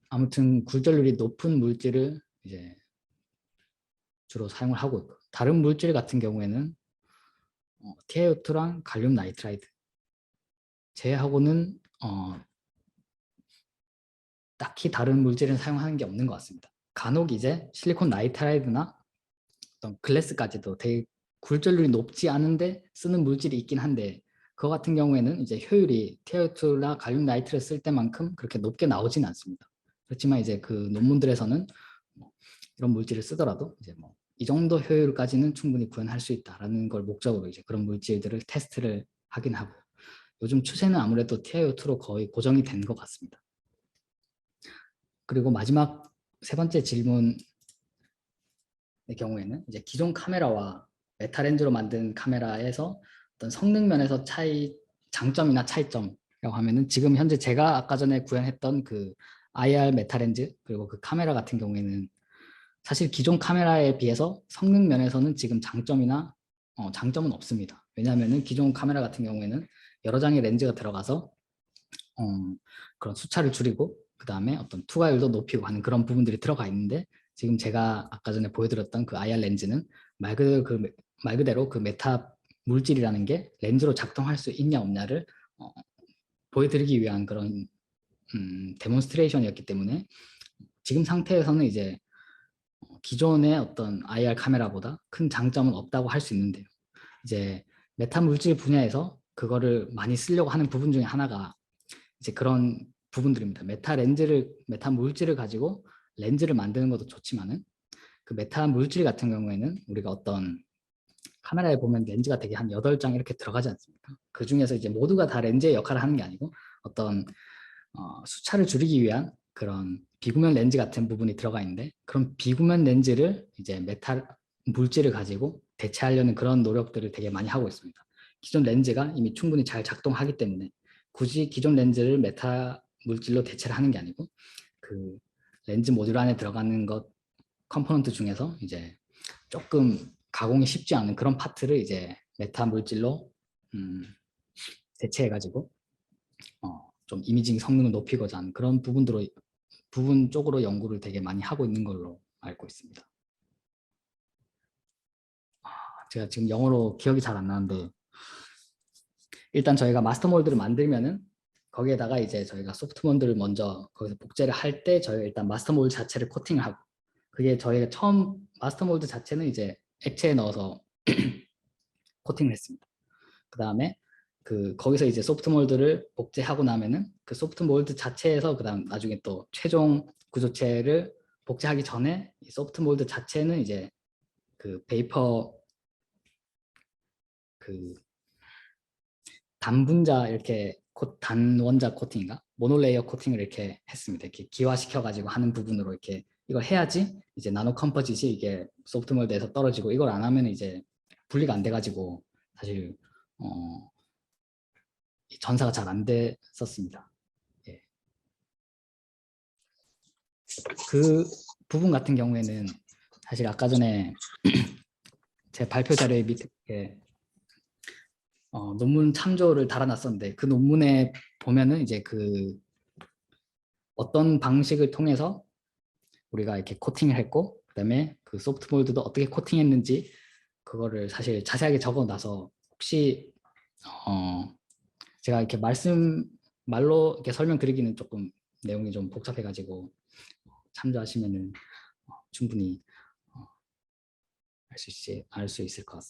아무튼 굴절률이 높은 물질을 이제 주로 사용을 하고 있고 다른 물질 같은 경우에는 TiO2랑 갈륨 나이트라이드 제외하고는 딱히 다른 물질은 사용하는 게 없는 것 같습니다. 간혹 이제 실리콘 나이트라이드나 어떤 글래스까지도 되게 굴절률이 높지 않은데 쓰는 물질이 있긴 한데 그거 같은 경우에는 이제 효율이 TiO2나 갈륨 나이트를 쓸 때만큼 그렇게 높게 나오진 않습니다. 그렇지만 이제 그 논문들에서는 뭐 이런 물질을 쓰더라도 이제 뭐 이 정도 효율까지는 충분히 구현할 수 있다라는 걸 목적으로 이제 그런 물질들을 테스트를 하긴 하고 요즘 추세는 아무래도 TiO2로 거의 고정이 된 것 같습니다. 그리고 마지막 세 번째 질문의 경우에는 이제 기존 카메라와 메타 렌즈로 만든 카메라에서 어떤 성능 면에서 장점이나 차이점이라고 하면은 지금 현재 제가 아까 전에 구현했던 그 IR 메타 렌즈 그리고 그 카메라 같은 경우에는 사실 기존 카메라에 비해서 성능 면에서는 지금 장점은 없습니다. 왜냐하면은 기존 카메라 같은 경우에는 여러 장의 렌즈가 들어가서 그런 수차를 줄이고 그 다음에 어떤 투과율도 높이고 하는 그런 부분들이 들어가 있는데 지금 제가 아까 전에 보여드렸던 그 IR 렌즈는 말 그대로 그 메타 물질이라는 게 렌즈로 작동할 수 있냐 없냐를 보여드리기 위한 그런 데몬스트레이션이었기 때문에 지금 상태에서는 이제 기존의 어떤 IR 카메라보다 큰 장점은 없다고 할 수 있는데요. 이제 메타 물질 분야에서 그거를 많이 쓰려고 하는 부분 중에 하나가 이제 그런 부분들입니다. 메타 물질을 가지고 렌즈를 만드는 것도 좋지만은 그 메타 물질 같은 경우에는 우리가 어떤 카메라에 보면 렌즈가 되게 한 8장 이렇게 들어가지 않습니까? 그 중에서 이제 모두가 다 렌즈의 역할을 하는 게 아니고 어떤 수차를 줄이기 위한 그런 비구면 렌즈 같은 부분이 들어가 있는데 그런 비구면 렌즈를 이제 메탈 물질을 가지고 대체하려는 그런 노력들을 되게 많이 하고 있습니다. 기존 렌즈가 이미 충분히 잘 작동하기 때문에 굳이 기존 렌즈를 메타 물질로 대체를 하는 게 아니고 그 렌즈 모듈 안에 들어가는 것 컴포넌트 중에서 이제 조금 가공이 쉽지 않은 그런 파트를 이제 메타 물질로 대체해가지고 좀 이미징 성능을 높이고자 하는 그런 부분 쪽으로 연구를 되게 많이 하고 있는 걸로 알고 있습니다. 제가 지금 영어로 기억이 잘 안 나는데 일단 저희가 마스터 몰드를 만들면은 거기에다가 이제 저희가 소프트 몰드를 먼저 거기서 복제를 할 때 저희가 일단 마스터 몰드 자체를 코팅을 하고 그게 저희가 처음 마스터 몰드 자체는 이제 액체에 넣어서 코팅을 했습니다. 그 다음에 거기서 이제 소프트 몰드를 복제하고 나면은 그 소프트 몰드 자체에서 그 다음 나중에 또 최종 구조체를 복제하기 전에 이 소프트 몰드 자체는 이제 그 베이퍼 그 단분자 이렇게 단원자 코팅인가 모노레이어 코팅을 이렇게 했습니다. 이렇게 기화시켜 가지고 하는 부분으로 이렇게 이걸 해야지 이제 나노 컴포짓이 이게 소프트 몰드에서 떨어지고 이걸 안 하면 이제 분리가 안 돼 가지고 사실 전사가 잘 안 됐었습니다. 예. 그 부분 같은 경우에는 사실 아까 전에 제 발표 자료에 밑에 논문 참조를 달아놨었는데 그 논문에 보면은 이제 어떤 방식을 통해서 우리가 이렇게 코팅을 했고 그다음에 그 소프트몰드도 어떻게 코팅했는지 그거를 사실 자세하게 적어놔서 혹시 제가 이렇게 말로 이렇게 설명드리기는 조금 내용이 좀 복잡해가지고 참조하시면은 충분히 알 수 있을 것 같습니다.